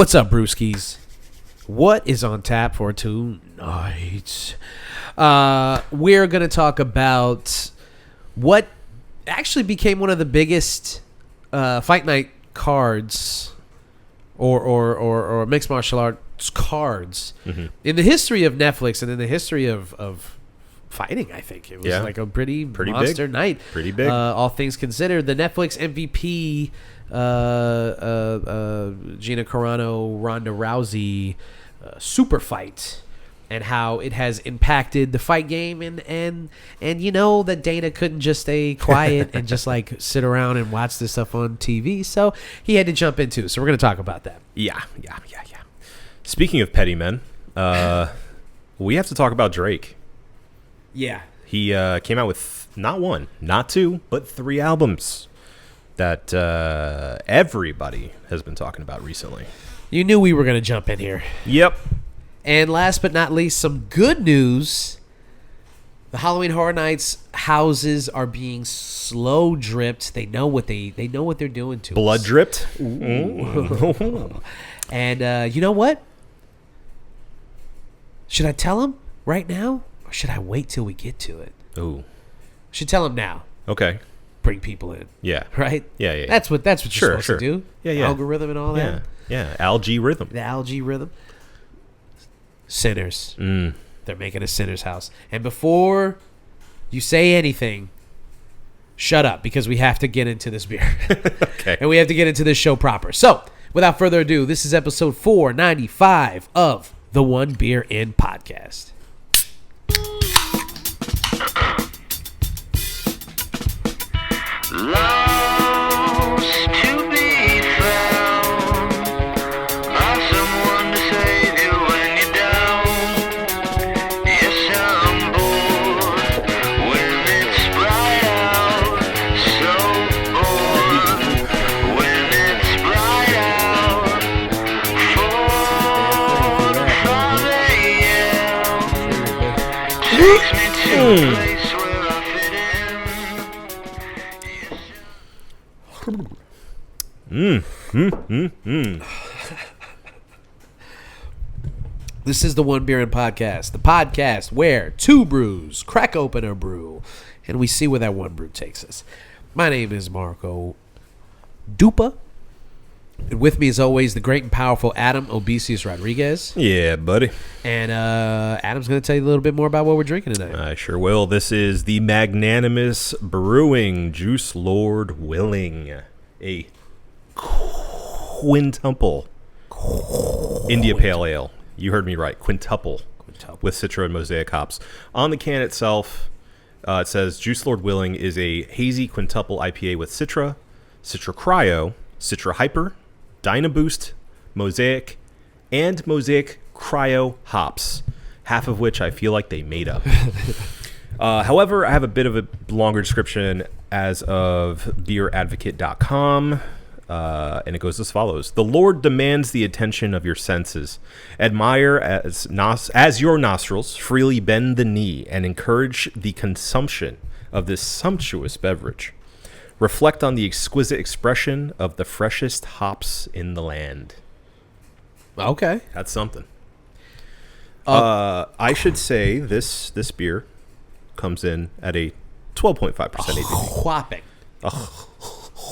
What's up, Brewskis? What is on tap for tonight? We're going to talk about what actually became one of the biggest fight night cards or mixed martial arts cards in the history of Netflix and in the history of fighting. I think it was like a pretty monster big. night. Pretty big. All things considered, the Netflix MVP Gina Carano, Ronda Rousey super fight, and how it has impacted the fight game, and you know that Dana couldn't just stay quiet and just like sit around and watch this stuff on TV, so he had to jump into. So we're going to talk about that. Yeah. Speaking of petty men, we have to talk about Drake. Yeah. He came out with not one, not two, but 3 albums that everybody has been talking about recently. You knew we were going to jump in here. Yep. And last but not least, some good news. The Halloween Horror Nights houses are being slow dripped. They know what they're doing to Blood us. dripped. And you know what? Should I tell him right now, or should I wait till we get to it? Ooh. Should tell him now. Okay. Bring people in. Yeah. Right? Yeah. That's what you're supposed to do. Yeah. Algorithm and all that. Yeah. Algae rhythm. The algae rhythm. Sinners. They're making a sinner's house. And before you say anything, shut up, because we have to get into this beer. Okay. And we have to get into this show proper. So, without further ado, this is episode 495 of the One Beer In podcast. Lost to be found by someone to save you when you're down. Yes, I'm bored when it's bright out. So bored when it's bright out. 4 to 5 a.m. takes me to a place where I fit in. This is the One Beer In podcast, the podcast where 2 brews crack open a brew, and we see where that one brew takes us. My name is Marco Dupa, and with me, as always, the great and powerful Adam Obesius Rodriguez. Yeah, buddy. And Adam's going to tell you a little bit more about what we're drinking tonight. I sure will. This is the Magnanimous Brewing Juice Lord Willing, a quintuple India Pale Ale. You heard me right, quintuple. With Citra and Mosaic hops. On the can itself, it says Juice Lord Willing is a hazy quintuple IPA with Citra, Citra Cryo, Citra Hyper, Dynaboost, Mosaic, and Mosaic Cryo hops, half of which I feel like they made up. However, I have a bit of a longer description as of beeradvocate.com. And it goes as follows. The Lord demands the attention of your senses. Admire as your nostrils freely bend the knee and encourage the consumption of this sumptuous beverage. Reflect on the exquisite expression of the freshest hops in the land. Okay. That's something. I should say this beer comes in at a 12.5% ABV. Whopping.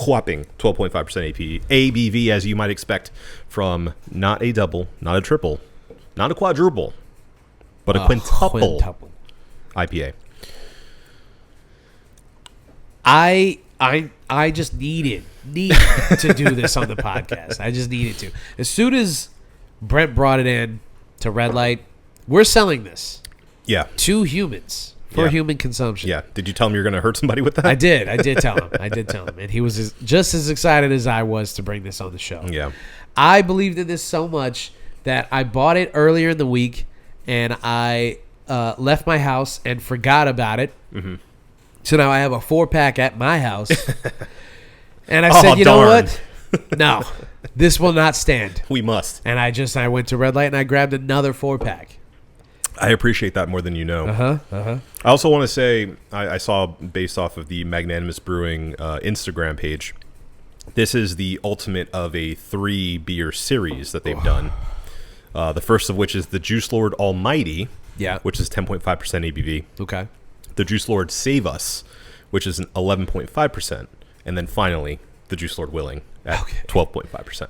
Whopping 12.5% ABV, as you might expect from not a double, not a triple, not a quadruple, but a quintuple IPA. I just needed to do this on the podcast. I just needed to. As soon as Brent brought it in to Red Light, we're selling this. Yeah. To humans. For human consumption. Yeah. Did you tell him you're going to hurt somebody with that? I did tell him. And he was just as excited as I was to bring this on the show. Yeah. I believed in this so much that I bought it earlier in the week, and I left my house and forgot about it. Mm-hmm. So now I have a 4-pack at my house. And I said, you know what? No, this will not stand. We must. And I went to Red Light and I grabbed another 4-pack. I appreciate that more than you know. I also want to say, I saw, based off of the Magnanimous Brewing Instagram page, This is the ultimate of a 3-beer series that they've done. The first of which is the Juice Lord Almighty, which is 10.5% ABV. Okay. The Juice Lord Save Us, which is an 11.5%. And then finally, the Juice Lord Willing at 12.5%.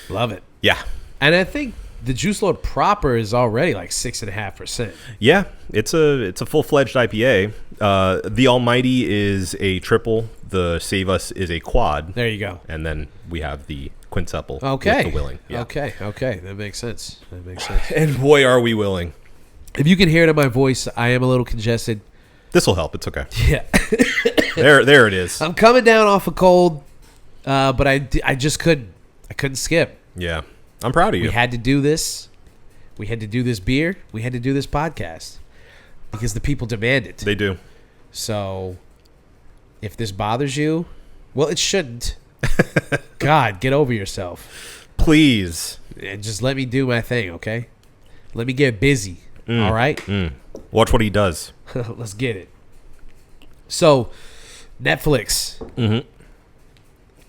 Love it. Yeah. And I think the Juice Lord proper is already like 6.5%. Yeah, it's a full-fledged IPA. The Almighty is a triple. The Save Us is a quad. There you go. And then we have the quintuple with Okay. the Willing. Yeah. Okay. That makes sense. And boy, are we willing. If you can hear it in my voice, I am a little congested. This will help. It's okay. Yeah. There it is. I'm coming down off a cold, but I just couldn't skip. Yeah. I'm proud of you. We had to do this. We had to do this beer. We had to do this podcast because the people demand it. They do. So if this bothers you, well, it shouldn't. God, get over yourself. Please. And just let me do my thing, okay? Let me get busy, all right? Watch what he does. Let's get it. So, Netflix. Mm-hmm.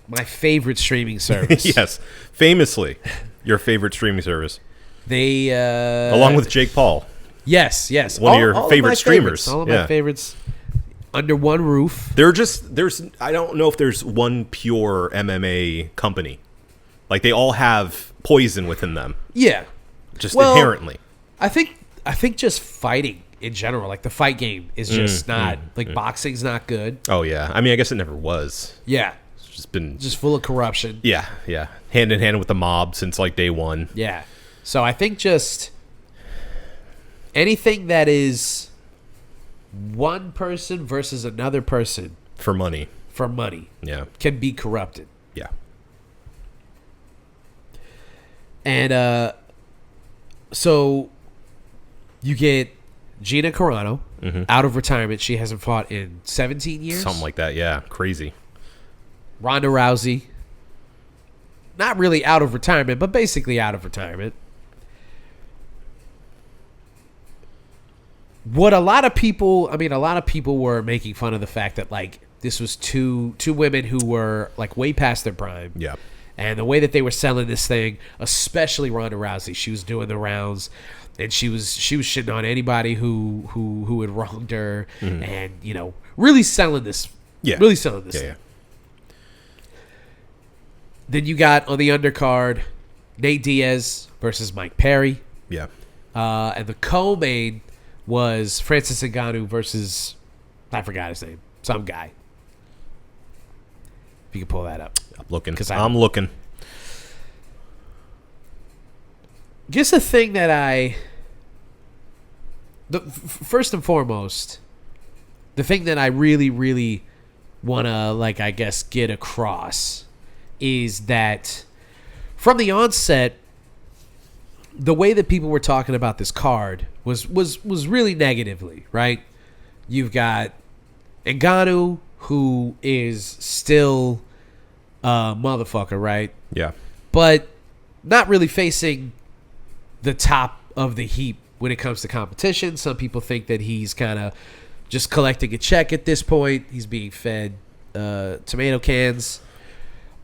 My favorite streaming service. Yes. Famously, your favorite streaming service. They along with Jake Paul. Yes. One of your favorite streamers. All of my favorites under one roof. There's I don't know if there's one pure MMA company. Like they all have poison within them. Yeah. Just inherently. I think just fighting in general, like the fight game is just not boxing's not good. Oh yeah. I mean, I guess it never was. Yeah. It's just been full of corruption. Yeah. Hand in hand with the mob since like day one. Yeah. So I think just anything that is one person versus another person for money. Yeah. Can be corrupted. Yeah. And so you get Gina Carano out of retirement. She hasn't fought in 17 years. Something like that, yeah. Crazy. Ronda Rousey. Not really out of retirement, but basically out of retirement. What a lot of people were making fun of the fact that like this was two women who were like way past their prime. Yeah. And the way that they were selling this thing, especially Ronda Rousey, she was doing the rounds and she was shitting on anybody who had wronged her and, you know, really selling this. Yeah. Really selling this. Yeah. Then you got on the undercard Nate Diaz versus Mike Perry. Yeah. And the co-main was Francis Ngannou versus, I forgot his name, some guy. If you can pull that up. I'm looking. Guess the thing that first and foremost, the thing that I really, really want to, like, I guess, get across is that from the onset, the way that people were talking about this card was really negatively, right? You've got Ngannou, who is still a motherfucker, right? Yeah. But not really facing the top of the heap when it comes to competition. Some people think that he's kind of just collecting a check at this point. He's being fed tomato cans.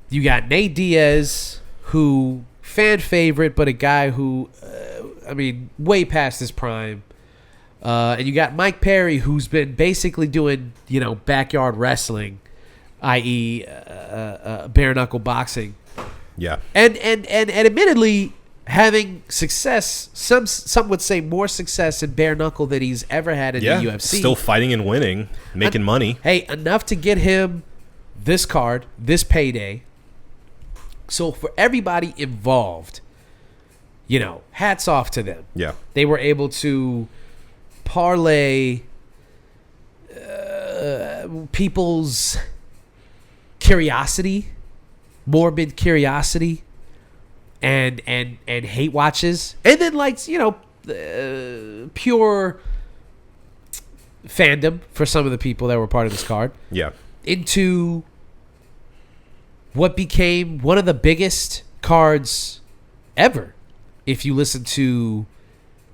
You got Nate Diaz, who fan favorite, but a guy who, way past his prime. And you got Mike Perry, who's been basically doing, backyard wrestling, i.e., bare knuckle boxing. Yeah. And admittedly having success, some would say more success in bare knuckle than he's ever had in the UFC. Still fighting and winning, making money. Hey, enough to get him this card, this payday. So for everybody involved, hats off to them. Yeah. They were able to parlay people's curiosity, morbid curiosity, and hate watches, and then pure fandom for some of the people that were part of this card. Yeah. Into what became one of the biggest cards ever, if you listen to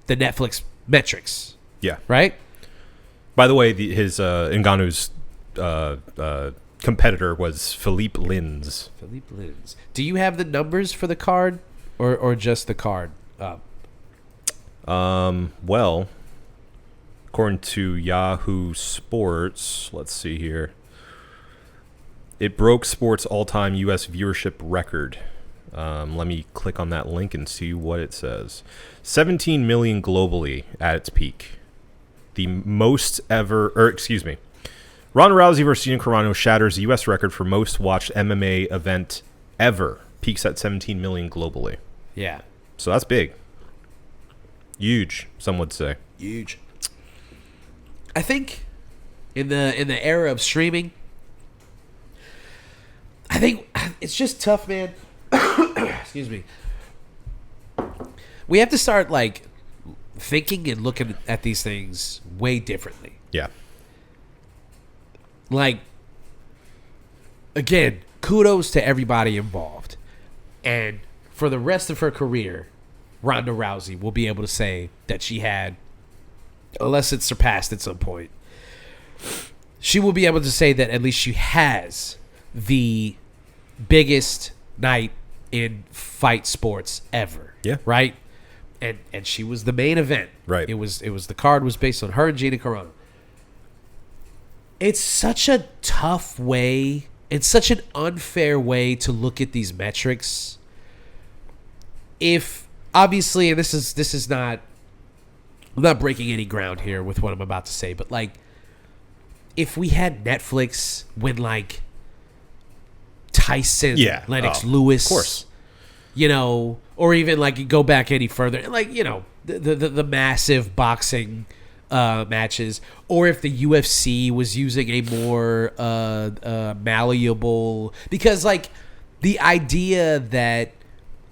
the Netflix metrics. Yeah. Right? By the way, his Ngannou's competitor was Philippe Lins. Philippe Lins. Do you have the numbers for the card, or just the card? Well, according to Yahoo Sports, let's see here. It broke sports all-time U.S. viewership record. Let me click on that link and see what it says. 17 million globally at its peak. The most ever, Ronda Rousey versus Gina Carano shatters the U.S. record for most watched MMA event ever. Peaks at 17 million globally. Yeah. So that's big. Huge, some would say. Huge. I think in the era of streaming, I think it's just tough, man. Excuse me. We have to start like thinking and looking at these things way differently. Yeah. Like, again, kudos to everybody involved. And for the rest of her career, Ronda Rousey will be able to say that she had, unless it's surpassed at some point, she will be able to say that at least she has the biggest night in fight sports ever. Yeah. Right? And she was the main event. Right. It was the card was based on her and Gina Carano. It's such a tough way, it's such an unfair way to look at these metrics. If obviously, and this is not, I'm not breaking any ground here with what I'm about to say, but like, if we had Netflix when like Tyson, Lennox Lewis, of course, you know, or even like you go back any further, like, you know, the massive boxing matches, or if the UFC was using a more malleable, because like the idea that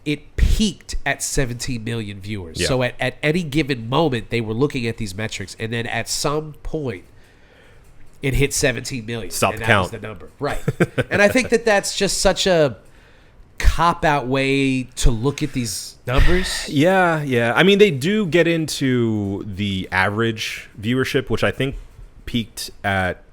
it peaked at 17 million viewers. Yeah. So at any given moment, they were looking at these metrics, and then at some point, it hit 17 million. Stop and the that count. was the number. Right. And I think that that's just such a cop-out way to look at these numbers. Yeah. I mean, they do get into the average viewership, which I think peaked at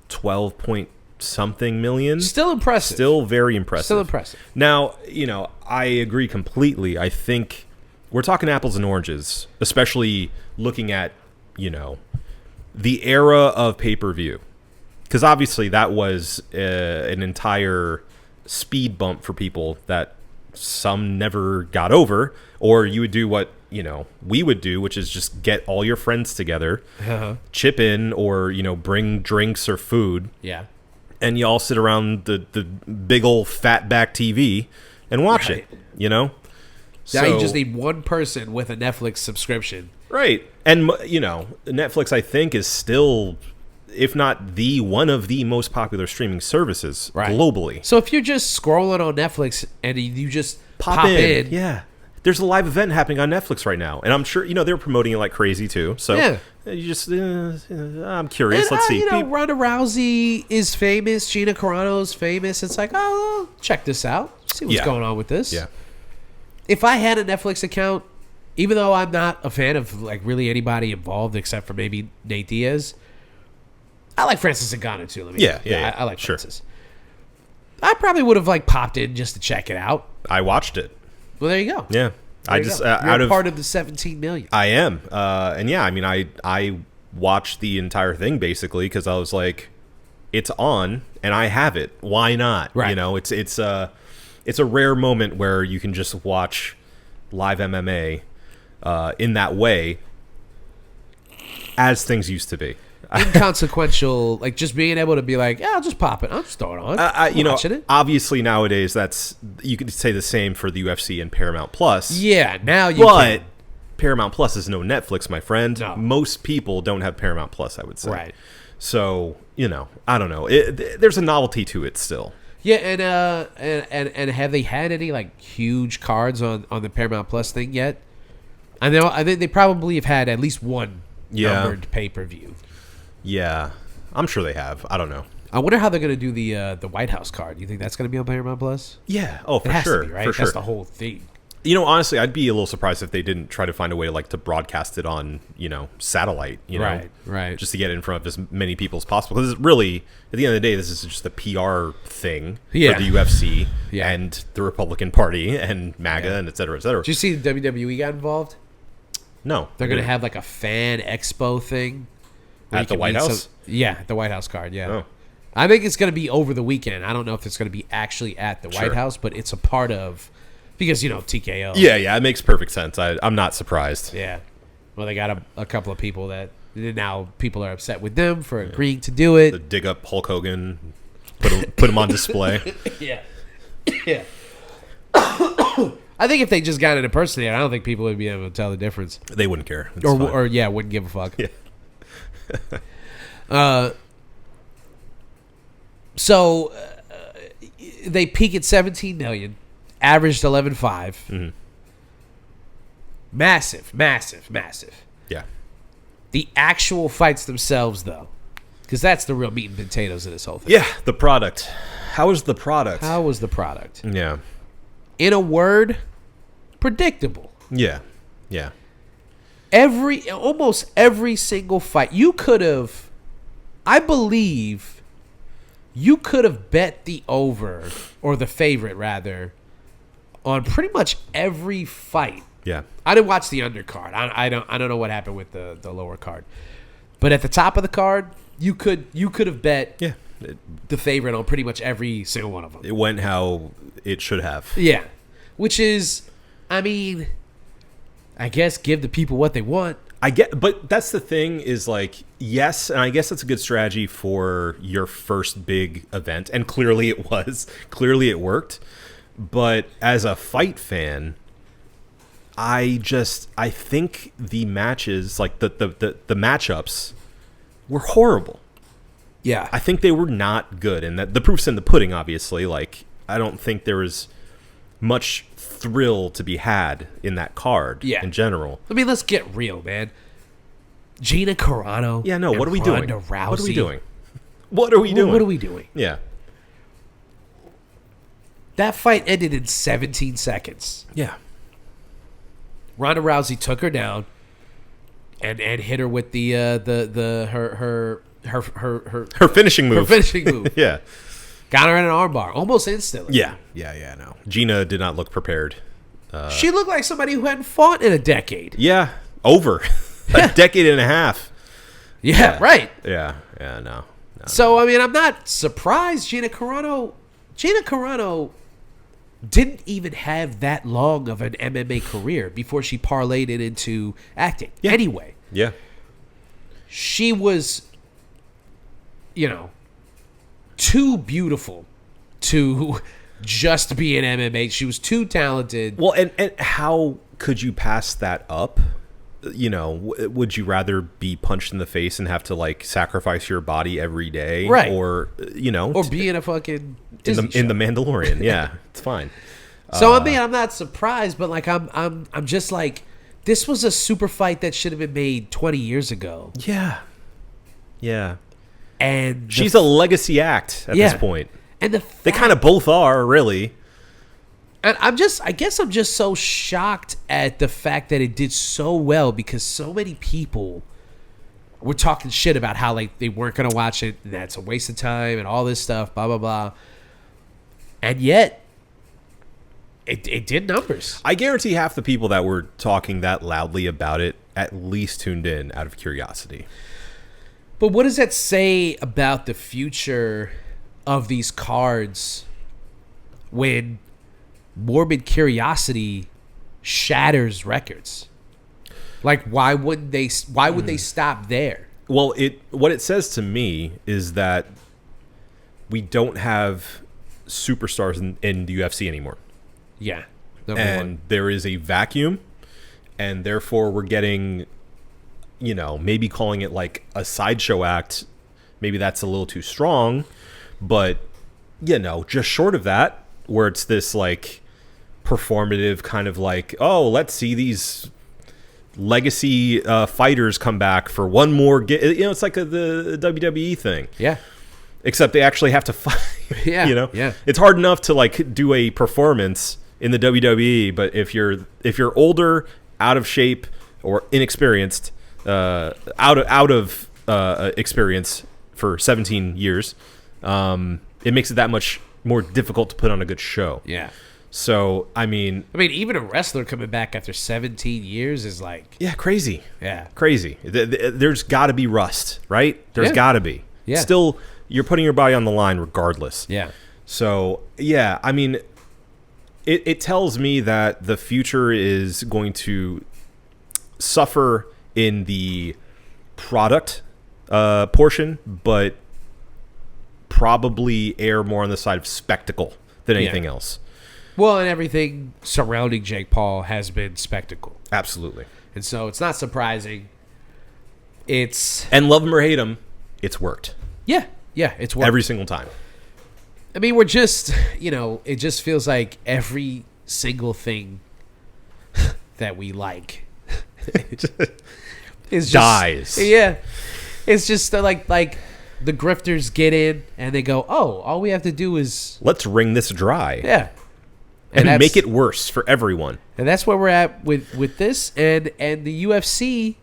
12 point something million. Still impressive. Still very impressive. Still impressive. Now, you know, I agree completely. I think we're talking apples and oranges, especially looking at, you know, the era of pay-per-view. Because obviously that was an entire speed bump for people that some never got over, or you would do what, you know, we would do, which is just get all your friends together, chip in, or, you know, bring drinks or food. Yeah. And you all sit around the big old fat back TV and watch it, you know? Now you just need one person with a Netflix subscription. Right. And, you know, Netflix, I think, is still, if not the one of the most popular streaming services globally. So if you're just scrolling on Netflix and you just pop in. Yeah. There's a live event happening on Netflix right now. And I'm sure, you know, they're promoting it like crazy, too. So you just, I'm curious. And, Let's see. You know, Ronda Rousey is famous. Gina Carano's famous. It's like, oh, check this out. See what's going on with this. Yeah. If I had a Netflix account, even though I'm not a fan of like really anybody involved except for maybe Nate Diaz, I like Francis Ngannou too. I like Francis. I probably would have like popped in just to check it out. I watched it. Well, there you go. Yeah. I just you're part of the 17 million. I am. And yeah, I mean, I watched the entire thing basically because I was like, it's on and I have it. Why not? Right. You know, it's a rare moment where you can just watch live MMA in that way as things used to be. Inconsequential, like just being able to be like, yeah, I'll just pop it. I'll just throw it on. You know, it. obviously nowadays you could say the same for the UFC and Paramount Plus. Yeah, now you But can. Paramount Plus is no Netflix, my friend. No. Most people don't have Paramount Plus, I would say. Right. So, you know, I don't know. There's a novelty to it still. Yeah, and have they had any like huge cards on the Paramount Plus thing yet? I think they probably have had at least one numbered pay-per-view. Yeah, I'm sure they have. I don't know. I wonder how they're going to do the White House card. You think that's going to be on Paramount Plus? Yeah. Oh, for it has sure. to be, right? For sure. That's the whole thing. Honestly, I'd be a little surprised if they didn't try to find a way to broadcast it on, satellite, Right. just to get it in front of as many people as possible. Because really, at the end of the day, this is just a PR thing for the UFC and the Republican Party and MAGA and et cetera, et cetera. Did you see the WWE got involved? No. They're going to have a fan expo thing. At the White House? The White House card, yeah. Oh. I think it's going to be over the weekend. I don't know if it's going to be actually at the White House, but it's a part of... Because, TKO. Yeah, it makes perfect sense. I'm not surprised. Yeah. Well, they got a couple of people that... Now people are upset with them for agreeing to do it. To dig up Hulk Hogan, put him on display. Yeah. I think if they just got it impersonated, I don't think people would be able to tell the difference. They wouldn't care. It's Or fine. wouldn't give a fuck. Yeah. So they peak at 17 million, averaged 11.5. Mm-hmm. Massive. Yeah. The actual fights themselves, though, because that's the real meat and potatoes of this whole thing. Yeah, the product. How was the product? How was the product? Yeah. In a word, predictable. Yeah. Almost every single fight, I believe you could have bet the over, or the favorite rather, on pretty much every fight. Yeah. I didn't watch the undercard. I don't know what happened with the lower card. But at the top of the card, you could have bet the favorite on pretty much every single one of them. It went how it should have. Yeah. Which is, I guess give the people what they want. But that's the thing is yes, and I guess that's a good strategy for your first big event, and clearly it was. Clearly it worked. But as a fight fan, I think the matches, the matchups, were horrible. Yeah. I think they were not good, and that the proof's in the pudding. Obviously, I don't think there was much thrill to be had in that card. In general. Let's get real, man. Gina Carano. Yeah, no. What are we doing? Ronda Rousey. What are we doing? What are we doing? What are we doing? Yeah. That fight ended in 17 seconds. Yeah. Ronda Rousey took her down and hit her with her finishing move. Her finishing move. Yeah. Got her in an armbar almost instantly. Yeah. No. Gina did not look prepared. She looked like somebody who hadn't fought in a decade. Yeah. Over a decade and a half. Yeah. Right. Yeah. No. So I'm not surprised. Gina Carano didn't even have that long of an MMA career before she parlayed it into acting. Yeah. Anyway. Yeah. She was, too beautiful to just be an MMA. She was too talented. Well, and how could you pass that up? Would you rather be punched in the face and have to sacrifice your body every day, right? Or or be in a fucking Disney in the Mandalorian? Yeah, it's fine. So I'm not surprised, but I'm just this was a super fight that should have been made 20 years ago. Yeah. And she's a legacy act at this point, and they kind of both are, really. And I guess I'm just so shocked at the fact that it did so well, because so many people were talking shit about how they weren't going to watch it, and that's a waste of time and all this stuff, blah, blah, blah. And yet, it did numbers. I guarantee half the people that were talking that loudly about it at least tuned in out of curiosity. But what does that say about the future of these cards when morbid curiosity shatters records? Why would they stop there? Well, what it says to me is that we don't have superstars in the UFC anymore. Yeah. And there is a vacuum, and therefore we're getting, maybe calling it a sideshow act. Maybe that's a little too strong, but just short of that, where it's this performative kind of oh, let's see these legacy fighters come back for one more it's like the WWE thing. Yeah. Except they actually have to fight. Yeah. Yeah. It's hard enough to do a performance in the WWE. But if you're older, out of shape, or inexperienced, out of experience for 17 years, it makes it that much more difficult to put on a good show. Yeah. So, I mean, even a wrestler coming back after 17 years is like... Yeah, crazy. Yeah. Crazy. There's got to be rust, right? There's got to be. Yeah. Still, you're putting your body on the line regardless. Yeah. So, yeah, I mean, it tells me that the future is going to suffer in the product portion, but probably err more on the side of spectacle than anything else. Well, and everything surrounding Jake Paul has been spectacle. Absolutely. And so it's not surprising. And love him or hate him, it's worked. Yeah, it's worked. Every single time. I mean, we're just, it just feels like every single thing that we like is just, dies. Yeah. It's just like the grifters get in and they go, oh, all we have to do is... Let's wring this dry. Yeah. And make it worse for everyone. And that's where we're at with this. And the UFC,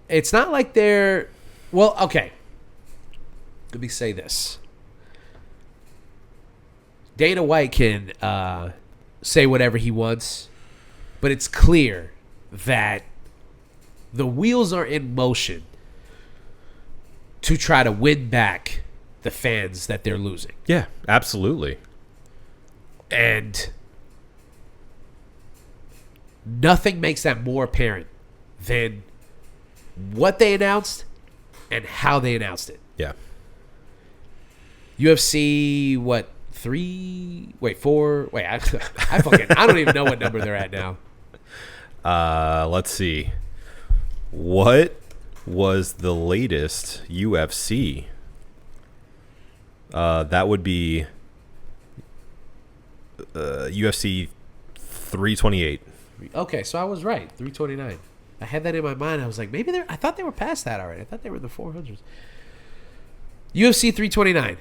it's not like they're... Well, okay. Let me say this. Dana White can say whatever he wants, but it's clear that the wheels are in motion to try to win back the fans that they're losing. Yeah, absolutely. And nothing makes that more apparent than what they announced and how they announced it. Yeah. UFC, what, 4? Wait, I don't even know what number they're at now. Let's see. What was the latest UFC? That would be UFC 328. Okay, so I was right. 329. I had that in my mind. I was like, maybe I thought they were past that already. I thought they were in the 400s. UFC 329.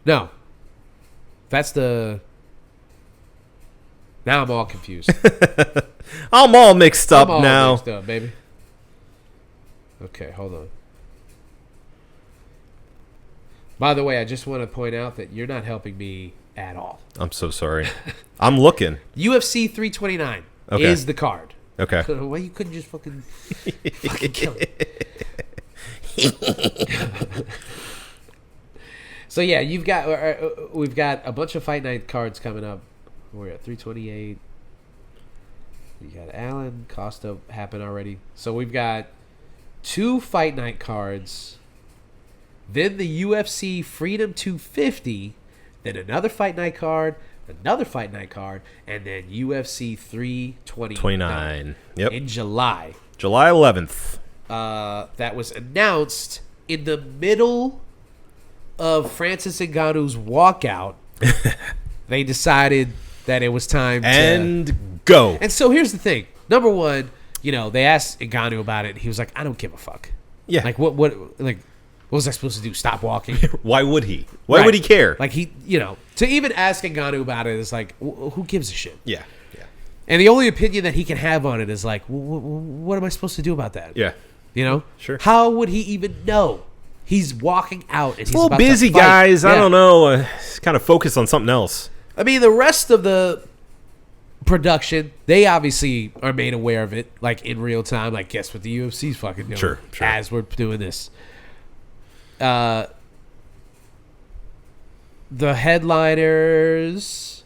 No. That's the... Now I'm all confused. I'm all mixed up I'm all now. mixed up, baby. Okay, hold on. By the way, I just want to point out that you're not helping me at all. I'm so sorry. I'm looking. UFC 329 is the card. Okay. So why you couldn't just fucking kill it? So yeah, we've got a bunch of fight night cards coming up. We're at 328. You got Allen, Costa happened already. So we've got 2 fight night cards. Then the UFC Freedom 250. Then another fight night card. Another fight night card. And then UFC 329. Yep. In July. July 11th. That was announced in the middle of Francis Ngannou's walkout. They decided that it was time to go. And so here's the thing. Number one, they asked Ngannou about it. He was like, I don't give a fuck. Yeah. Like, what was I supposed to do? Stop walking? Why would he? Why would he care? Like, to even ask Ngannou about it is like, who gives a shit? Yeah. And the only opinion that he can have on it is like, what am I supposed to do about that? Yeah. Sure. How would he even know? He's walking out. And he's a little about busy, to fight. guys. Yeah. I don't know. Kind of focus on something else. I mean, the rest of the production, they obviously are made aware of it, like in real time. Like, guess what the UFC's fucking doing? Sure. As we're doing this. The headliners,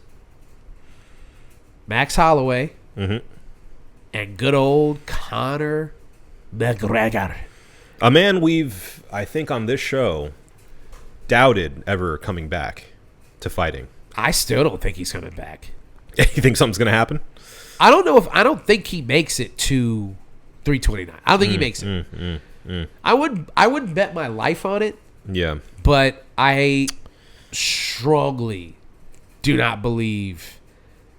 Max Holloway, and good old Conor McGregor. A man we've, I think, on this show, doubted ever coming back to fighting. I still don't think he's coming back. You think something's going to happen? I don't think he makes it to 329. I don't think he makes it. I wouldn't bet my life on it. Yeah. But I strongly do not believe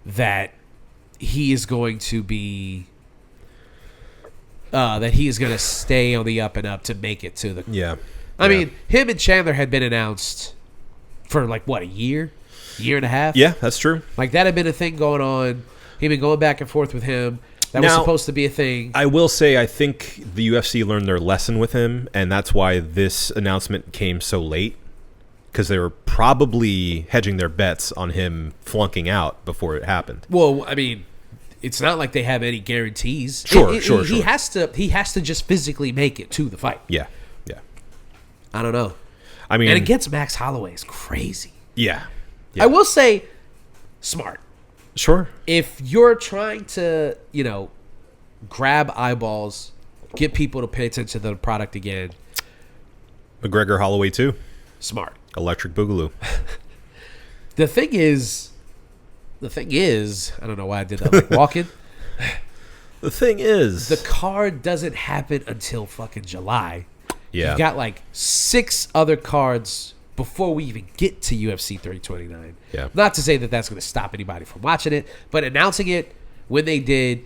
that he is going to be that he is going to stay on the up and up to make it to the... Yeah. I mean, him and Chandler had been announced for like, what, a year? year and a half. Yeah, that's true. Like, that had been a thing going on. He'd been going back and forth with him. That was Now, supposed to be a thing. I will say, I think the UFC learned their lesson with him, and that's why this announcement came so late, because they were probably hedging their bets on him flunking out before it happened. Well, I mean, it's not like they have any guarantees. Sure. He has to just physically make it to the fight. Yeah. I don't know. I mean, And against Max Holloway is crazy. yeah. I will say, smart. Sure. If you're trying to, grab eyeballs, get people to pay attention to the product again, McGregor Holloway too. smart. Electric Boogaloo. The thing is, I don't know why I did that. Like walking. The thing is, The card doesn't happen until fucking July. yeah. You've got like 6 other cards before we even get to UFC 329. Yeah. Not to say that that's going to stop anybody from watching it, but announcing it when they did,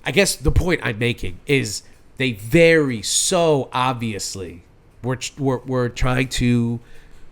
I guess the point I'm making is they very so obviously were trying to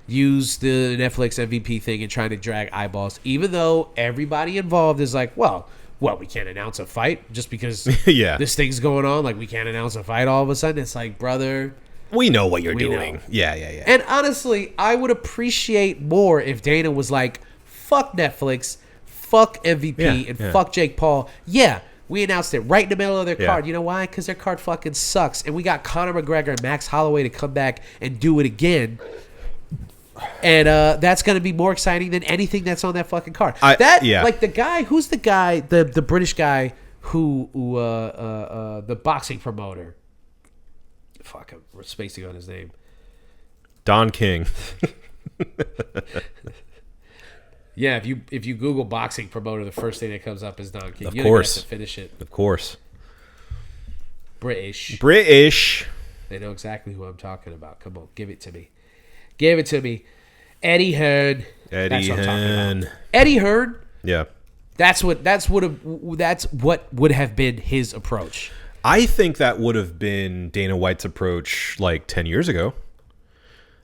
use the Netflix MVP thing and trying to drag eyeballs, even though everybody involved is like, well, we can't announce a fight just because Yeah. this thing's going on. Like, we can't announce a fight all of a sudden. It's like, brother. We know what you're We doing. know. Yeah. And honestly, I would appreciate more if Dana was like, fuck Netflix, fuck MVP, Yeah, and yeah. fuck Jake Paul. Yeah, we announced it right in the middle of their Yeah. card. You know why? Because their card fucking sucks. And we got Conor McGregor and Max Holloway to come back and do it again. And that's going to be more exciting than anything that's on that fucking card. Yeah. Like the guy, who's the guy, the British guy who the boxing promoter. Fuck, we're spacing on his name. Don King. Yeah, if you Google boxing promoter, the first thing that comes up is Don King. Of You course. don't have to finish it. Of course. British. They know exactly who I'm talking about. Come on, give it to me. Give it to me. Eddie Hearn. That's what I'm talking Hearn. about. Eddie Hearn. Yeah. That's what would have been his approach. I think that would have been Dana White's approach like 10 years ago.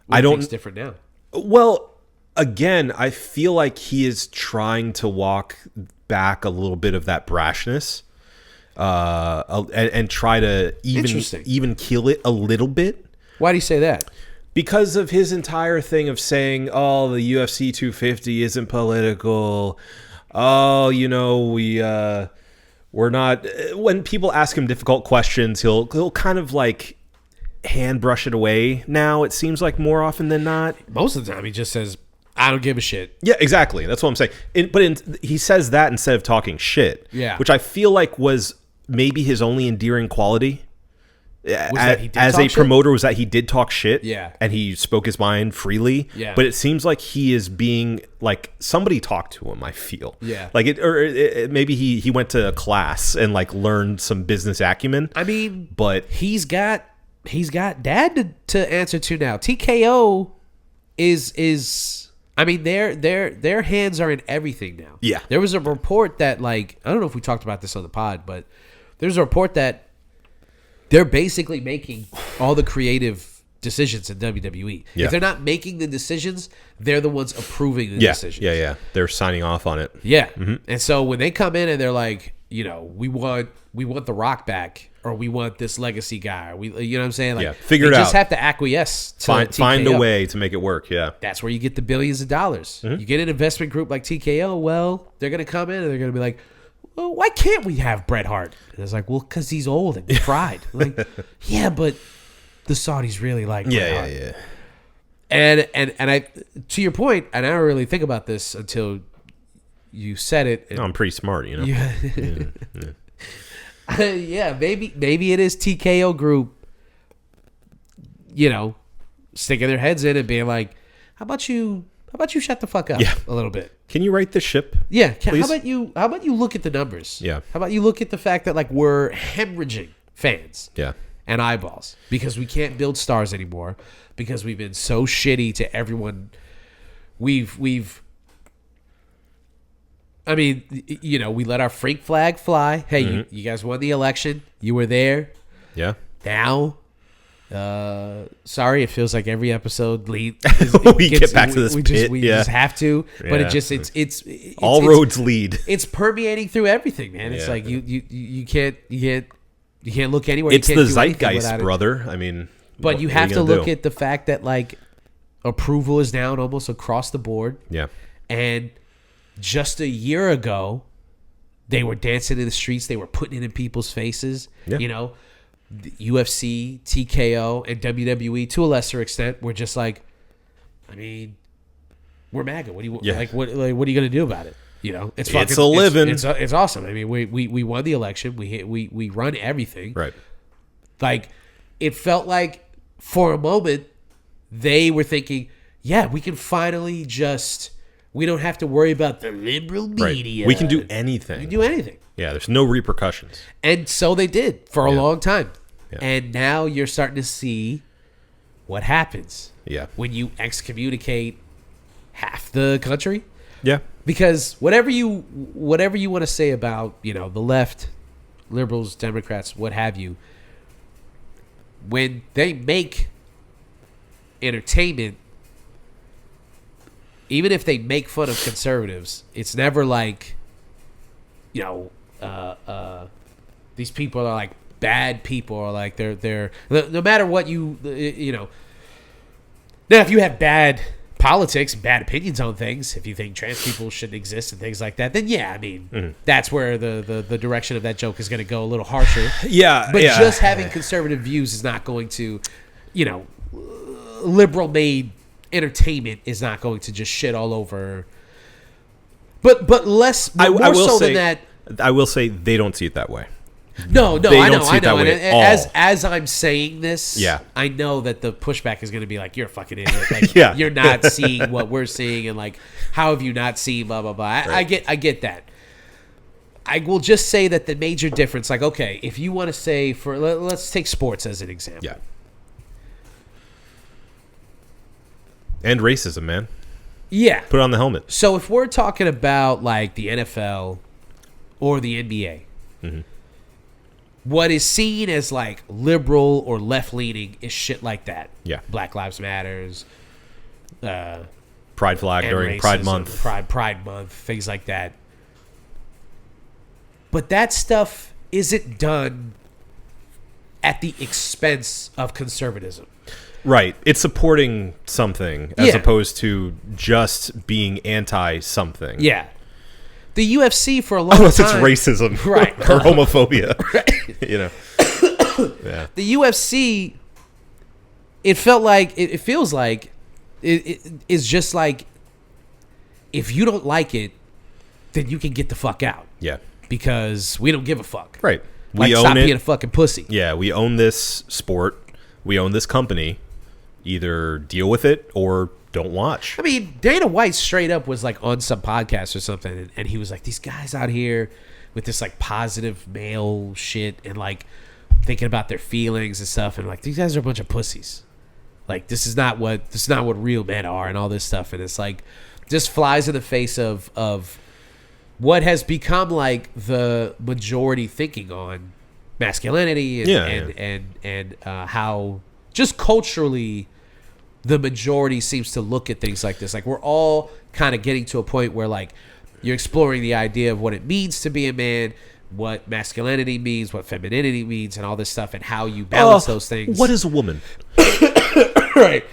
I don't. It's different now. Well, again, I feel like he is trying to walk back a little bit of that brashness, and try to Interesting. even kill it a little bit. Why do you say that? Because of his entire thing of saying, "Oh, the UFC 250 isn't political." Oh, we're not. When people ask him difficult questions, he'll kind of like hand brush it away. Now it seems like more often than not. Most of the time, he just says, "I don't give a shit." Yeah, exactly. That's what I'm saying. He says that instead of talking shit. Yeah. Which I feel like was maybe his only endearing quality. that he did As talk a shit? promoter, was that he did talk shit. Yeah. And he spoke his mind freely. Yeah. But it seems like he is being like somebody talked to him. I feel. Yeah. Like maybe he went to a class and like learned some business acumen. I mean, But he's got dad to answer to now. TKO is I mean their hands are in everything now. Yeah. There was a report that, like, I don't know if we talked about this on the pod, but there's a report that they're basically making all the creative decisions in WWE. Yeah. If they're not making the decisions, they're the ones approving the yeah, decisions. yeah. They're signing off on it. Yeah. And so when they come in and they're like, we want The Rock back, or we want this legacy guy, or you know what I'm saying? Like, Yeah, figure it they just out. have to acquiesce to Find a TKO. way to make it work. Yeah. That's where you get the billions of dollars. Mm-hmm. You get an investment group like TKO, well, they're going to come in and they're going to be like, well, why can't we have Bret Hart? And it's like, well, because he's old and fried. Like, yeah, but the Saudis really like Bret Hart. Yeah. And I, to your point, and I don't really think about this until you said it. And, No, I'm pretty smart, you know. yeah, maybe it is TKO Group, sticking their heads in and being like, how about you shut the fuck up a little bit? Can you write the ship? Yeah. How please? about you look at the numbers? Yeah. How about you look at the fact that, like, we're hemorrhaging fans Yeah. and eyeballs because we can't build stars anymore, because we've been so shitty to everyone. I mean, we let our freak flag fly. Hey, you guys won the election. You were there. Yeah. Now, Sorry, it feels like every episode We get back to this pit, we yeah. just have to, but Yeah. it's All roads lead. It's permeating through everything, man. It's Yeah. like you can't look anywhere. It's you can't the do anything zeitgeist, without it. brother. I mean, But what you are have to gonna look do? at the fact that like approval is down almost across the board. Yeah. And just a year ago, they were dancing in the streets. They were putting it in people's faces. Yeah. You know, the UFC, TKO, and WWE to a lesser extent were just like, I mean, we're MAGA. What do you Yeah. what are you gonna do about it? You know, it's fucking, It's a living. It's awesome. I mean, we won the election. We run everything. Right. Like, it felt like for a moment they were thinking, yeah, we can finally we don't have to worry about the liberal media. Right. We can do anything. We can do anything. Yeah, there's no repercussions. And so they did for a long time. Yeah. And now you're starting to see what happens Yeah. when you excommunicate half the country. Yeah. Because whatever you want to say about, you know, the left, liberals, Democrats, what have you, when they make entertainment, even if they make fun of conservatives, it's never like, you know, these people are like bad people, or like they're no matter what you know. Now, if you have bad politics, bad opinions on things, if you think trans people shouldn't exist and things like that, then yeah, I mean, that's where the direction of that joke is going to go a little harsher. Yeah. But yeah. just having conservative views is not going to, you know, liberal-made entertainment is not going to just shit all over. But more so than that. I will say they don't see it that way. No, They I don't know, see it that way And at all. as I'm saying this, Yeah. I know that the pushback is going to be like, you're a fucking idiot. Like, Yeah. you're not seeing what we're seeing, and like, how have you not seen blah blah blah. I get that. I will just say that the major difference, like, okay, if you want to say let's take sports as an example. Yeah. And racism, man. Yeah. Put on the helmet. So if we're talking about like the NFL or the NBA, what is seen as like liberal or left leaning is shit like that. Yeah. Black Lives Matters, Pride flag and during Pride racism, Month. Pride Month, things like that. But that stuff isn't done at the expense of conservatism. Right. It's supporting something as Yeah. opposed to just being anti something. Yeah. The UFC for a long Unless time. it's racism. Right. Or homophobia. Right. You know. Yeah. The UFC, it felt like, it feels like, it's just like, if you don't like it, then you can get the fuck out. Yeah. Because we don't give a fuck. Right. Like, We stop own it. being a fucking pussy. Yeah, we own this sport. We own this company. Either deal with it or don't watch. I mean, Dana White straight up was like on some podcast or something, and he was like, these guys out here with this like positive male shit and like thinking about their feelings and stuff, and like, these guys are a bunch of pussies. Like, this is not what real men are, and all this stuff. And it's like, just flies in the face of what has become like the majority thinking on masculinity and how just culturally the majority seems to look at things like this. Like, we're all kind of getting to a point where like you're exploring the idea of what it means to be a man, what masculinity means, what femininity means, and all this stuff, and how you balance those things. What is a woman? Right.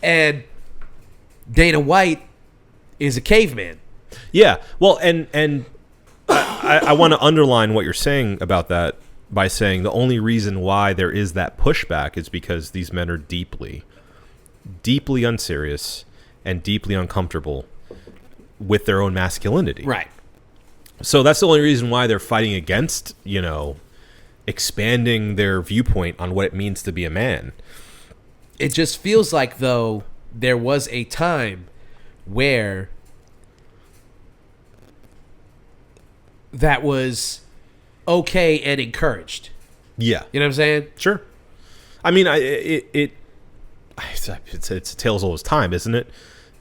And Dana White is a caveman. Yeah. Well, and I want to underline what you're saying about that by saying the only reason why there is that pushback is because these men are deeply unserious and deeply uncomfortable with their own masculinity. Right. So that's the only reason why they're fighting against, you know, expanding their viewpoint on what it means to be a man. It just feels like, though, there was a time where that was okay and encouraged. Yeah. You know what I'm saying? Sure. I mean, it's a tale as old as time, isn't it?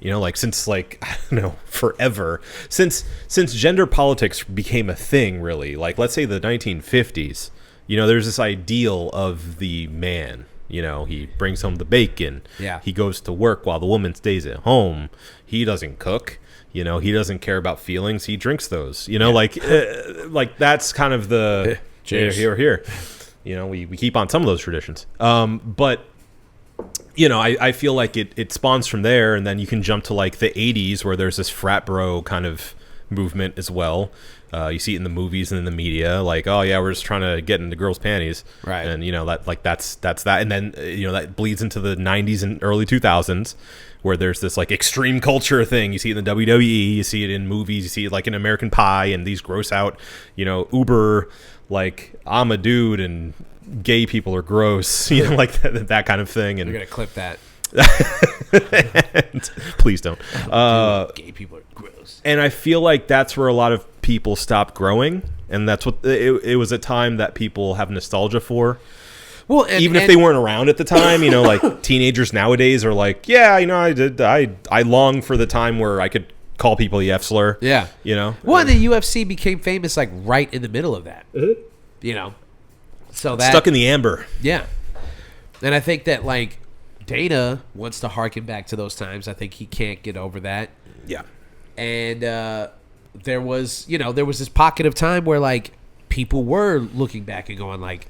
You know, like since like I don't know, forever since gender politics became a thing, really. Like let's say the 1950s. You know, there's this ideal of the man. You know, he brings home the bacon. Yeah. He goes to work while the woman stays at home. He doesn't cook. You know, he doesn't care about feelings. He drinks those. You know, like that's kind of the here. You know, we keep on some of those traditions. But you know, I feel like it spawns from there, and then you can jump to like the 80s where there's this frat bro kind of movement as well. You see it in the movies and in the media, like, oh yeah, we're just trying to get into girls' panties, right? And you know that's that, and then you know that bleeds into the 90s and early 2000s, where there's this like extreme culture thing. You see it in the WWE, you see it in movies, you see it like in American Pie, and these gross out, you know, uber like I'm a dude and gay people are gross, you know, like that kind of thing. And we're gonna clip that. Please don't. Dude, gay people are gross. And I feel like that's where a lot of people stopped growing, and that's what it was a time that people have nostalgia for. Well, even if they weren't around at the time, you know, like teenagers nowadays are like, yeah, you know, I long for the time where I could call people the F slur. Yeah, you know. Well, the UFC became famous like right in the middle of that. You know, so that stuck in the amber. Yeah, and I think that like Dana wants to harken back to those times. I think he can't get over that. Yeah, and there was this pocket of time where like people were looking back and going like,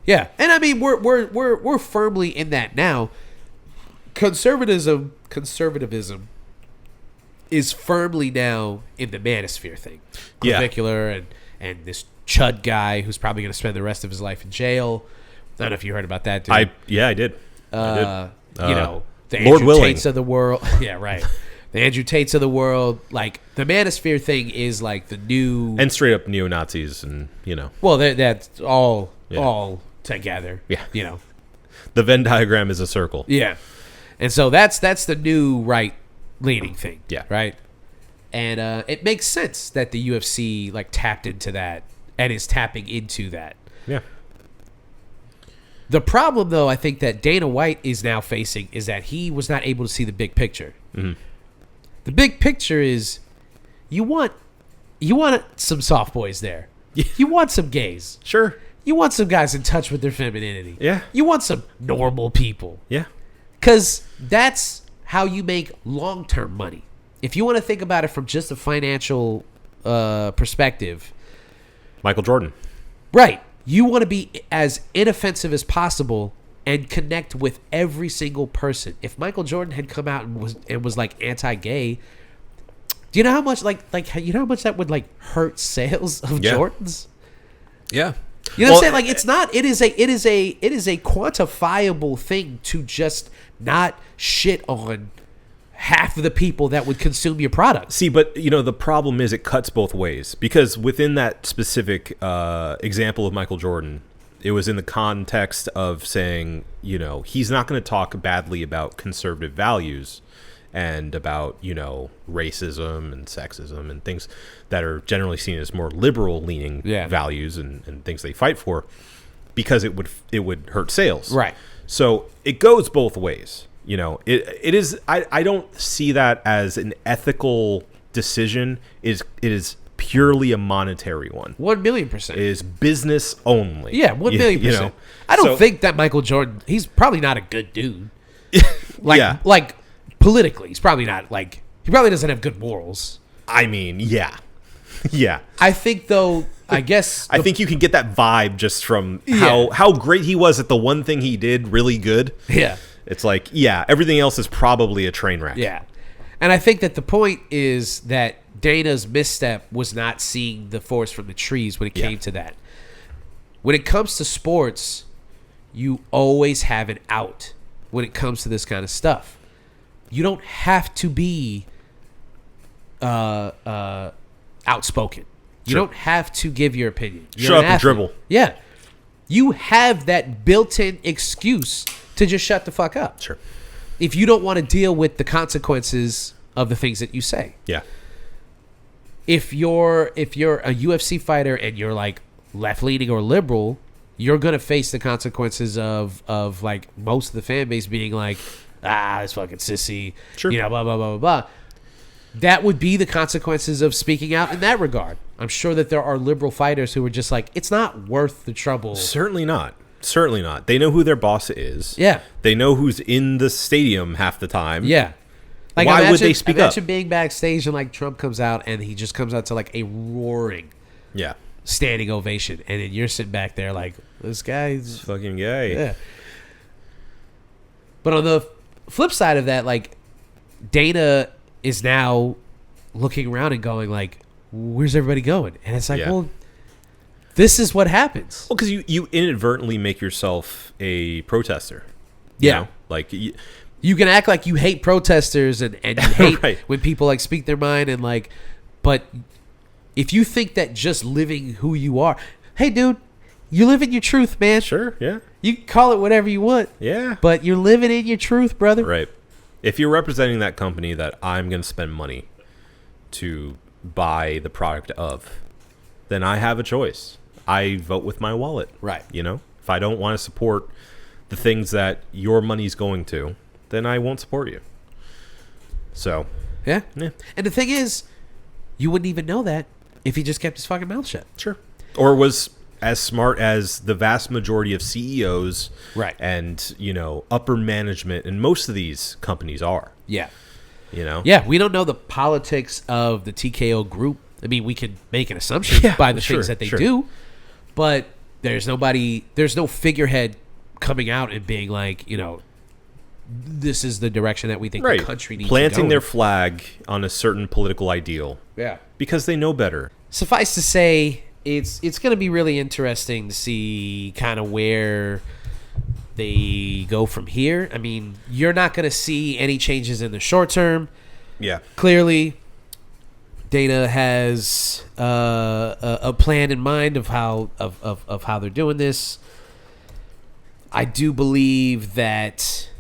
yeah, and I mean we're firmly in that now. Conservatism is firmly now in the manosphere thing. Clavicular and this chud guy who's probably going to spend the rest of his life in jail. I don't know if you heard about that, dude. I did. You know, the Lord Andrew willing. Tates of the world. Yeah, right. The Andrew Tates of the world. Like, the manosphere thing is like the new... And straight up neo-Nazis and, you know. Well, that's all together. Yeah. You know. The Venn diagram is a circle. Yeah. And so that's the new right-leaning thing. Yeah. Right? And it makes sense that the UFC, like, tapped into that and is tapping into that. Yeah. The problem, though, I think that Dana White is now facing is that he was not able to see the big picture. Mm-hmm. The big picture is you want some soft boys there. You want some gays. Sure. You want some guys in touch with their femininity. Yeah. You want some normal people. Yeah. Because that's how you make long-term money. If you want to think about it from just a financial perspective. Michael Jordan. Right. You want to be as inoffensive as possible and connect with every single person. If Michael Jordan had come out and was like anti-gay, do you know how much you know how much that would like hurt sales of Jordans? Yeah. You know what I'm saying? Like it is a quantifiable thing to just not shit on half of the people that would consume your product. See, but you know the problem is it cuts both ways, because within that specific example of Michael Jordan, it was in the context of saying, you know, he's not going to talk badly about conservative values and about, you know, racism and sexism and things that are generally seen as more liberal leaning values and things they fight for, because it would hurt sales. Right. So it goes both ways. You know, it is. I don't see that as an ethical decision. It is purely a monetary one. 1,000,000%. It is business only. Yeah, 1,000,000%. You know? I don't think that Michael Jordan. He's probably not a good dude. Like, like politically, he's probably not like. He probably doesn't have good morals. I mean, yeah. I think though. I guess I think you can get that vibe just from how great he was at the one thing he did really good. Yeah. It's like, everything else is probably a train wreck. Yeah. And I think that the point is that Dana's misstep was not seeing the forest from the trees when it came to that. When it comes to sports, you always have an out when it comes to this kind of stuff. You don't have to be outspoken. You don't have to give your opinion. You're Shut an up and athlete. dribble. Yeah. You have that built-in excuse to just shut the fuck up. Sure. If you don't want to deal with the consequences of the things that you say. Yeah. If you're a UFC fighter and you're like left-leaning or liberal, you're going to face the consequences of like most of the fan base being like, this fucking sissy, Sure. you know, blah, blah, blah, blah, blah. That would be the consequences of speaking out in that regard. I'm sure that there are liberal fighters who are just like, it's not worth the trouble. Certainly not. Certainly not. They know who their boss is. Yeah. They know who's in the stadium half the time. Yeah. Like, Why would they speak up? Imagine being backstage and like Trump comes out and he just comes out to like a roaring Yeah. standing ovation, and then you're sitting back there like, this guy's Fucking gay. yeah. But on the flip side of that, like, Dana is now looking around and going like, where's everybody going? And it's like, Yeah. well, this is what happens. Well, because you inadvertently make yourself a protester. Yeah. know? Like, You can act like you hate protesters and you hate Right. when people like speak their mind and like, but if you think that just living who you are, hey dude, you live in your truth, man. sure, yeah. You can call it whatever you want, Yeah. but you're living in your truth, brother. Right. If you're representing that company that I'm going to spend money to buy the product of, then I have a choice. I vote with my wallet. Right. You know, if I don't want to support the things that your money's going to, then I won't support you. So, Yeah. yeah, And the thing is, you wouldn't even know that if he just kept his fucking mouth shut. sure. Or was as smart as the vast majority of CEOs Right. and, upper management and most of these companies are, Yeah. Yeah. We don't know the politics of the TKO group. I mean, we can make an assumption Yeah, by the sure, things that they sure. do, but there's no figurehead coming out and being like, this is the direction that we think Right. the country needs Planting to go their in. flag on a certain political ideal Yeah. because they know better. Suffice to say, it's going to be really interesting to see kind of where they go from here. I mean, you're not going to see any changes in the short term. Yeah. Clearly, Dana has a plan in mind of how they're doing this. I do believe that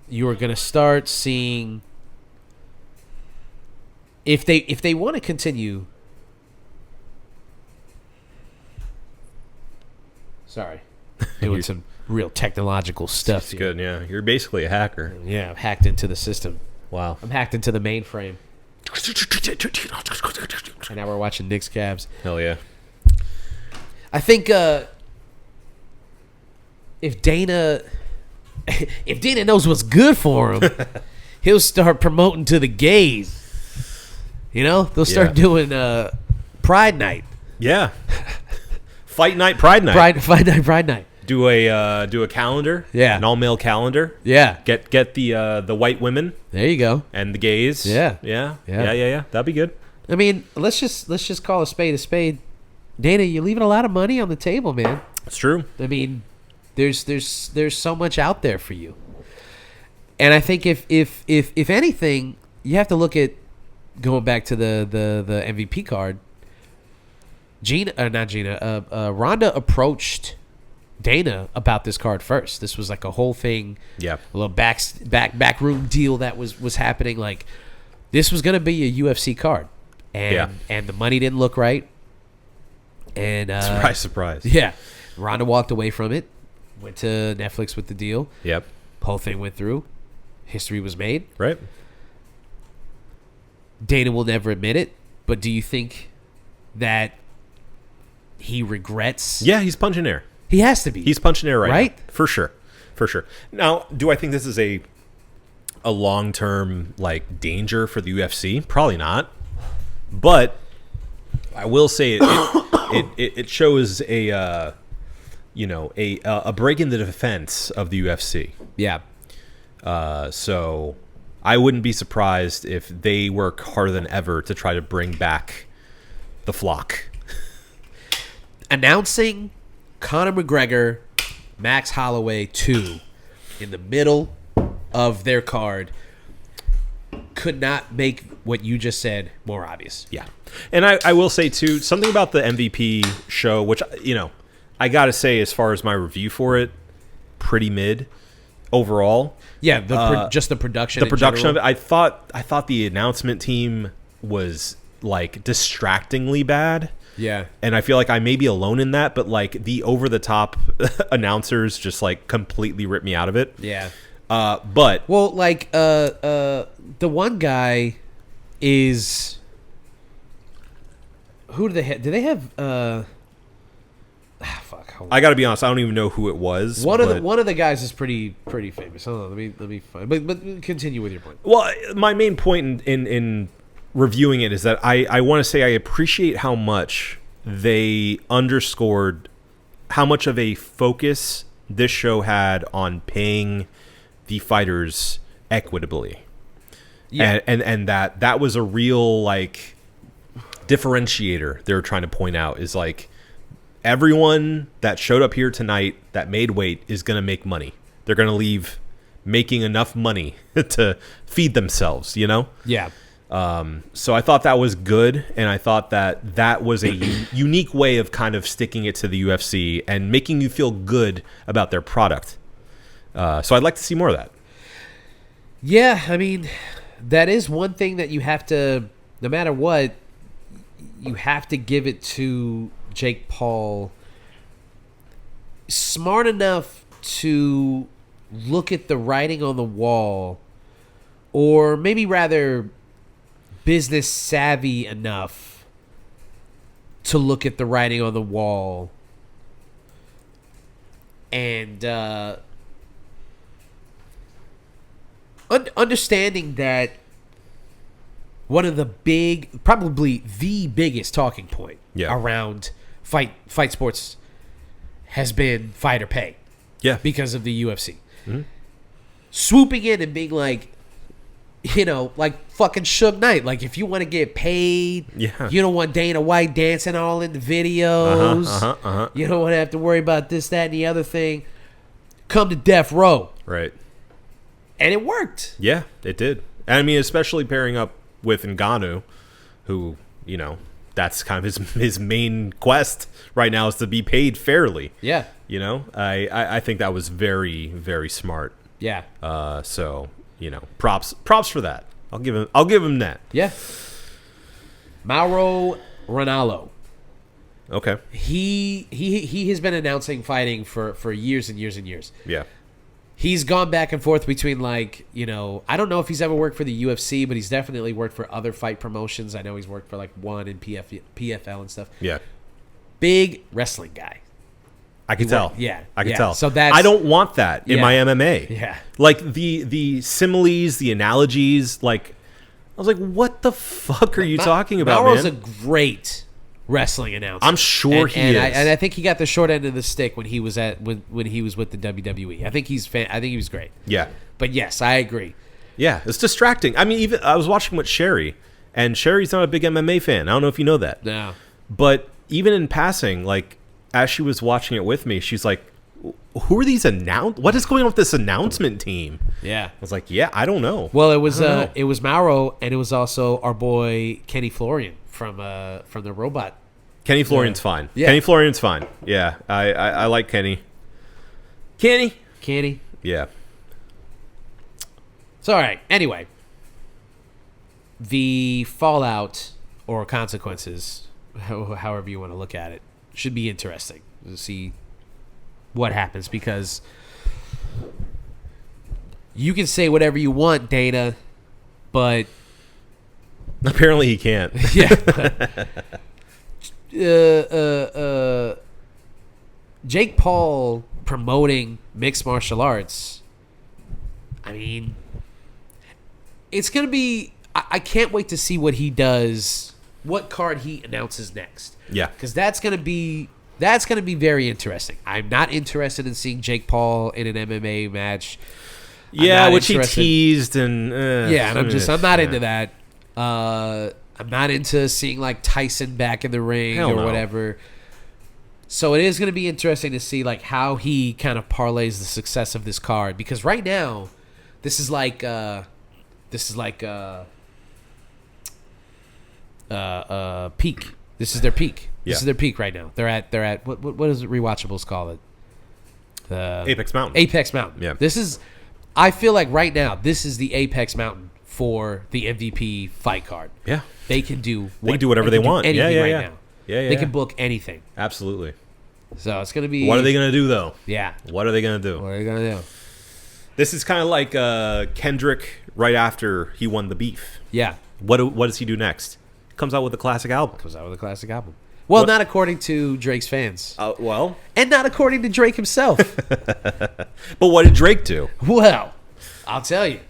you are going to start seeing if they want to continue. Sorry, doing some real technological stuff. It's here. good, yeah. You're basically a hacker. Yeah, I've hacked into the system. Wow. I'm hacked into the mainframe. And now we're watching Knicks Cavs. Hell yeah. I think if Dana knows what's good for him, he'll start promoting to the gays. They'll start Yeah. doing Pride Night. Yeah. Fight night, pride night. Pride Night. Do a calendar. Yeah. An all male calendar. Yeah. Get the white women There you go. and the gays. Yeah. Yeah. Yeah. Yeah. That'd be good. I mean, let's just call a spade a spade. Dana, you're leaving a lot of money on the table, man. It's true. I mean, there's so much out there for you, and I think if anything, you have to look at going back to the MVP card. Ronda approached Dana about this card first. This was like a whole thing, Yeah. a little backroom deal that was happening. Like, this was gonna be a UFC card, and the money didn't look right. And Surprise. yeah, Ronda walked away from it, went to Netflix with the deal. Yep. Whole thing went through. History was made. Right. Dana will never admit it, but do you think that he regrets? Yeah, he's punching air. He has to be. He's punching air Right? now. For sure. Now, do I think this is a long-term danger for the UFC? Probably not. But I will say it shows a break in the defense of the UFC. Yeah. So I wouldn't be surprised if they work harder than ever to try to bring back the flock. Announcing Conor McGregor, Max Holloway 2 in the middle of their card could not make what you just said more obvious. Yeah. And I will say, too, something about the MVP show, which, I got to say, as far as my review for it, pretty mid overall. Yeah, just the production. The in production of general. it, I thought the announcement team was, distractingly bad. Yeah. And I feel like I may be alone in that, but, the over-the-top announcers just, completely ripped me out of it. Yeah. But... Well, the one guy is... Who do they have? Do they have... fuck. I got to be honest. I don't even know who it was. One of the guys is pretty famous. Hold on, let me find. But continue with your point. Well, my main point in reviewing it is that I want to say I appreciate how much they underscored how much of a focus this show had on paying the fighters equitably. Yeah. And that was a real like differentiator they were trying to point out is like everyone that showed up here tonight that made weight is going to make money. They're going to leave making enough money to feed themselves, you know? Yeah. So I thought that was good, and I thought that was a unique way of kind of sticking it to the UFC and making you feel good about their product. So I'd like to see more of that. Yeah, I mean, that is one thing that you have to, no matter what, you have to give it to Jake Paul. Smart enough to look at the writing on the wall, or maybe rather business savvy enough to look at the writing on the wall and understanding that one of the probably the biggest talking point around fight sports has been fighter pay. Yeah. Because of the UFC. Mm-hmm. Swooping in and being like, you know, like fucking Suge Knight. Like, if you want to get paid, you don't want Dana White dancing all in the videos. You don't want to have to worry about this, that, and the other thing. Come to Death Row. Right. And it worked. Yeah, it did. And I mean, especially pairing up with Ngannou, who, you know, that's kind of his main quest right now is to be paid fairly. Yeah. You know, I think that was very, very smart. Yeah. So, you know, props for that. I'll give him that. Yeah. Mauro Ranallo. Okay. He has been announcing fighting for years and years and years. Yeah. He's gone back and forth between, like, you know, I don't know if he's ever worked for the UFC, but he's definitely worked for other fight promotions. I know he's worked for like One and PFL and stuff. Yeah. Big wrestling guy. I can tell. I can tell. So that's, I don't want that in my MMA. Yeah. Like the similes, the analogies, like I was like, what the fuck are you talking about, Mauro's man? a great wrestling announcer. I'm sure he is. And I think he got the short end of the stick when he was when he was with the WWE. I think he was great. Yeah. But yes, I agree. Yeah, it's distracting. I mean, even I was watching with Sherry, and Sherry's not a big MMA fan. I don't know if you know that. No. But even in passing, like as she was watching it with me, she's like, who are these what is going on with this announcement team? Yeah. I was like, yeah, I don't know. Well, it was Mauro, and it was also our boy Kenny Florian from the Robot. Kenny Florian's fine. Yeah. Kenny Florian's fine. Yeah. I like Kenny. Kenny. Yeah. It's all right. Anyway, the fallout or consequences, however you want to look at it, should be interesting to see what happens, because you can say whatever you want, Dana, but apparently he can't. Jake Paul promoting mixed martial arts, I mean, it's gonna be, I can't wait to see what he does, what card he announces next. Yeah, because that's gonna be very interesting. I'm not interested in seeing Jake Paul in an MMA match. Yeah, which he teased and and I'm not into that. I'm not into seeing like Tyson back in the ring whatever. So it is going to be interesting to see like how he kind of parlays the success of this card, because right now this is like peak. This is their peak. This is their peak right now. They're at what does rewatchables call it? The Apex Mountain. Apex Mountain. Yeah. This is, I feel like right now this is the Apex Mountain for the MVP fight card. Yeah. They can do whatever they want. Anything right now. Yeah. They can book anything. Absolutely. So it's gonna be. What are they gonna do though? Yeah. What are they gonna do? What are they gonna do? This is kind of like Kendrick right after he won the beef. Yeah. What does he do next? Comes out with a classic album. Well, What- not according to Drake's fans. Well, And not according to Drake himself. but what did Drake do? Well, I'll tell you.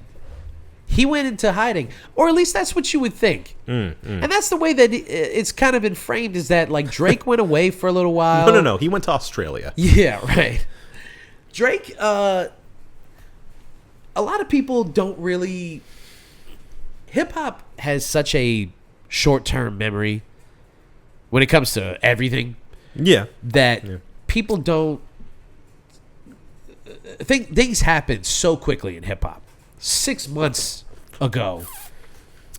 He went into hiding. Or at least that's what you would think. And that's the way that it's kind of been framed, is that like Drake went away for a little while. No. He went to Australia. Yeah, right. Drake, a lot of people don't really... Hip-hop has such a short-term memory when it comes to everything Yeah. that people don't... Things happen so quickly in hip-hop. 6 months ago,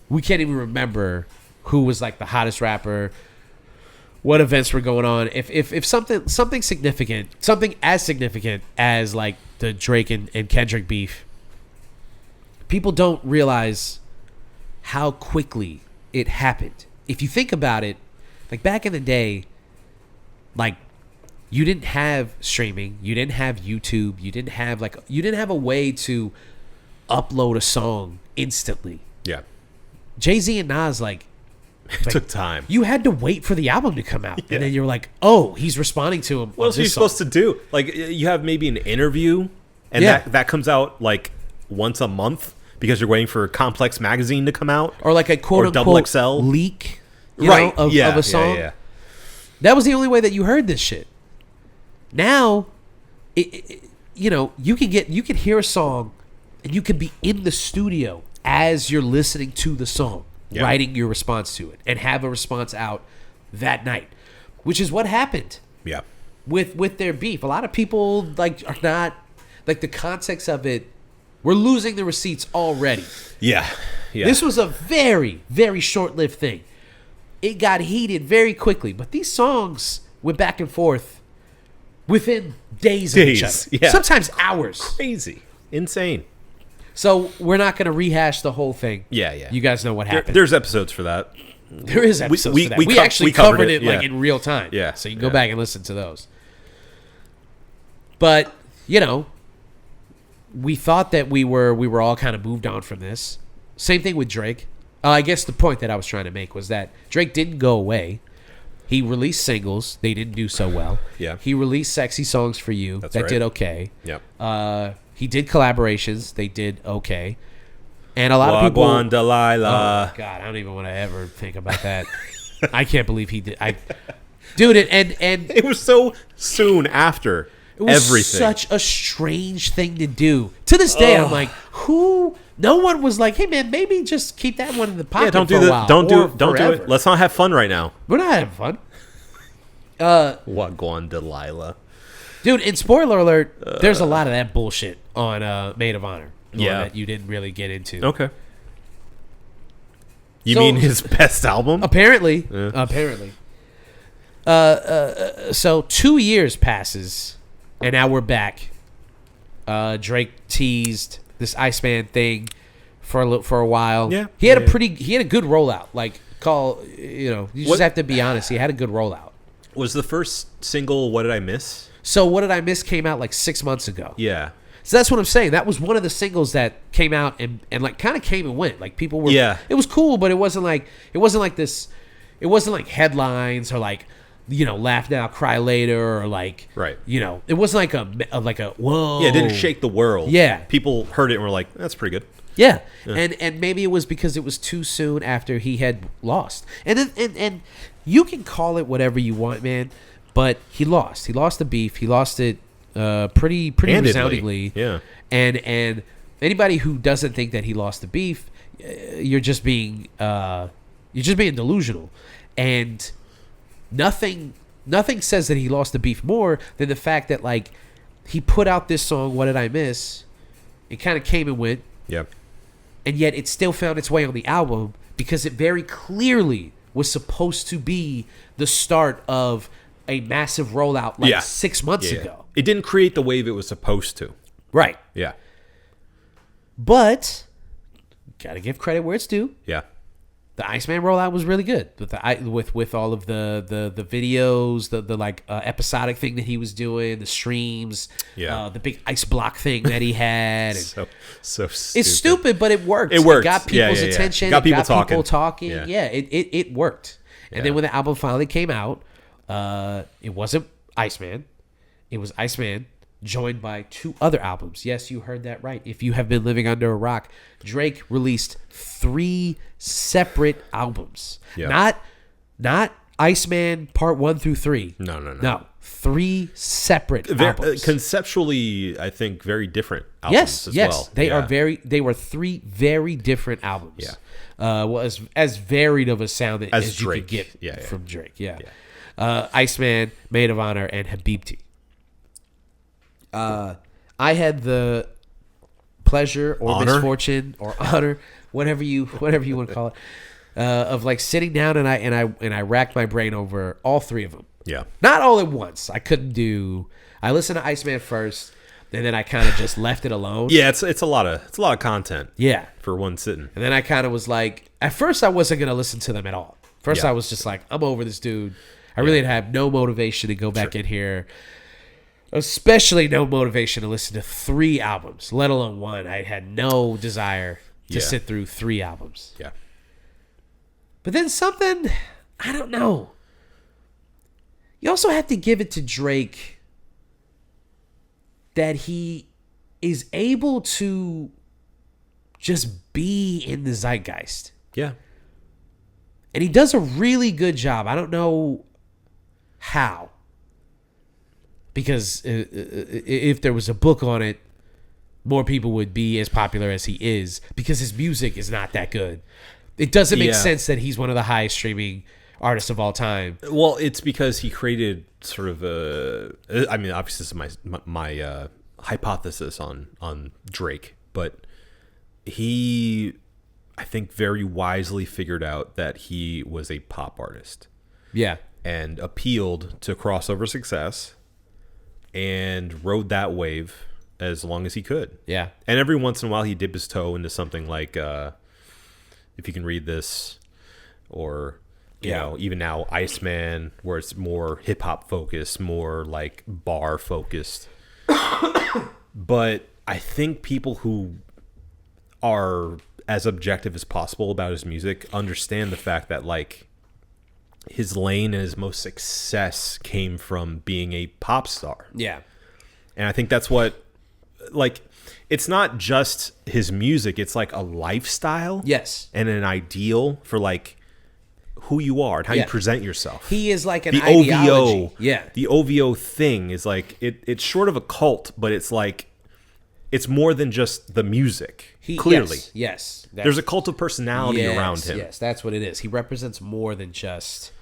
we can't even remember who was like the hottest rapper, what events were going on. If something significant, something as significant as like the Drake and Kendrick beef, people don't realize how quickly it happened. If you think about it, like back in the day, like you didn't have streaming, you didn't have YouTube, you didn't have a way to upload a song instantly. Yeah. Jay-Z and Nas, like It took time. you had to wait for the album to come out, and then you're like, oh, he's responding to him. What else are you supposed to do? Like, you have maybe an interview, and that comes out like once a month because you're waiting for Complex Magazine to come out. Or like a quote Double unquote XL. leak, you Right. know, of a song. Yeah. That was the only way that you heard this shit. Now, you know, you can hear a song, and you can be in the studio as you're listening to the song, writing your response to it, and have a response out that night, which is what happened Yeah. with their beef. A lot of people like are not like the context of it. We're losing the receipts already. Yeah. Yeah. This was a very, very short-lived thing. It got heated very quickly, but these songs went back and forth within days of each other. Yeah. Sometimes hours. Crazy. Insane. So we're not going to rehash the whole thing. Yeah, yeah. You guys know what happened. There's episodes for that. There is episodes we- for that. we We co- actually we covered covered it, it like yeah. in real time. Yeah, So you can go yeah. back and listen to those. But, you know, we thought that we were all kind of moved on from this. Same thing with Drake. I guess the point that I was trying to make was that Drake didn't go away. He released singles. They didn't do so well. Yeah. He released Sexy Songs for You. That's that right. did okay. Yep. He did collaborations. They did okay. And a lot of people... Wagwan Delilah. Oh, God, I don't even want to ever think about that. I can't believe he did. Dude, and It was so soon after it was everything. such a strange thing to do. To this day, I'm like, who? No one was like, hey man, maybe just keep that one in the pocket. Yeah, don't for do a while, that. Don't or do forever. it. Let's not have fun right now. We're not having fun, Wagwan Delilah. dude. And spoiler alert, there's a lot of that bullshit on Maid of Honor. Yeah. That you didn't really get into. Okay. You So- mean his best album? Apparently, Yeah. apparently. So 2 years passes, and now we're back. Drake teased this Iceman thing for a while. Yeah. he had Yeah. he had a good rollout. Like you just What- have to be honest. He had a good rollout. Was the first single What Did I Miss? So What Did I Miss came out like 6 months ago. Yeah. So that's what I'm saying. That was one of the singles that came out and like kind of came and went. Like people were, Yeah. It was cool, but it wasn't like this. It wasn't like headlines or like, you know, laugh now, cry later, or like, Right. You know, it wasn't like a whoa. Yeah, it didn't shake the world. Yeah. People heard it and were like, that's pretty good. Yeah. And maybe it was because it was too soon after he had lost. And then, and you can call it whatever you want, man. But he lost. He lost the beef. He lost it pretty Handedly. resoundingly. Yeah. And anybody who doesn't think that he lost the beef, you're just being delusional. And nothing says that he lost the beef more than the fact that like he put out this song, What Did I Miss? It kind of came and went, Yeah. and yet it still found its way on the album because it very clearly was supposed to be the start of a massive rollout like 6 months Yeah. ago. It didn't create the wave it was supposed to. Right. Yeah. But gotta give credit where it's due. Yeah. The Iceman rollout was really good with all of the videos, the like episodic thing that he was doing, the streams, the big ice block thing that he had. And So stupid. it's stupid, but it worked. It worked. got Yeah, people's yeah, yeah. attention. Got people people talking. talking. Yeah. Yeah, it worked. And then when the album finally came out, It wasn't Iceman. It was Iceman joined by 2 other albums. Yes, you heard that right. If you have been living under a rock, Drake released 3 separate albums. Yeah. Not Iceman Part 1 through 3. No. 3 separate albums. Conceptually, I think very different albums as well. They were 3 very different albums. Yeah. Well, as varied of a sound as you could Drake. get from Drake. Yeah. Iceman, Maid of Honor, and Habibti. I had the pleasure or misfortune or honor, whatever you want to call it, of like sitting down and I racked my brain over all 3 of them. Yeah. Not all at once. I listened to Iceman first, and then I kind of just left it alone. Yeah, it's a lot of content. Yeah. For one sitting. And then I kind of was like, at first I wasn't going to listen to them at all. First Yeah. I was just like, I'm over this dude. I really have no motivation to go back in here. Especially no motivation to listen to 3 albums, let alone 1. I had no desire to sit through 3 albums. Yeah. But then something, I don't know. You also have to give it to Drake that he is able to just be in the zeitgeist. Yeah. And he does a really good job. I don't know how. Because if there was a book on it, more people would be as popular as he is. Because his music is not that good. It doesn't make sense that he's one of the highest streaming artists of all time. Well, it's because he created sort of I mean, obviously this is my hypothesis on Drake, but he, I think, very wisely figured out that he was a pop artist. Yeah. And appealed to crossover success and rode that wave as long as he could. Yeah. And every once in a while he dipped his toe into something like If You Can Read This, or you know, even now Iceman, where it's more hip hop focused, more like bar focused. But I think people who are as objective as possible about his music understand the fact that like his lane and his most success came from being a pop star. Yeah. And I think that's what, like, it's not just his music, it's like a lifestyle. Yes. And an ideal for like who you are and how you present yourself. He is like an the ideology. OVO. Yeah. The OVO thing is like, it's short of a cult, but it's like, it's more than just the music. Clearly. Yes. There's a cult of personality around him. Yes, that's what it is. He represents more than just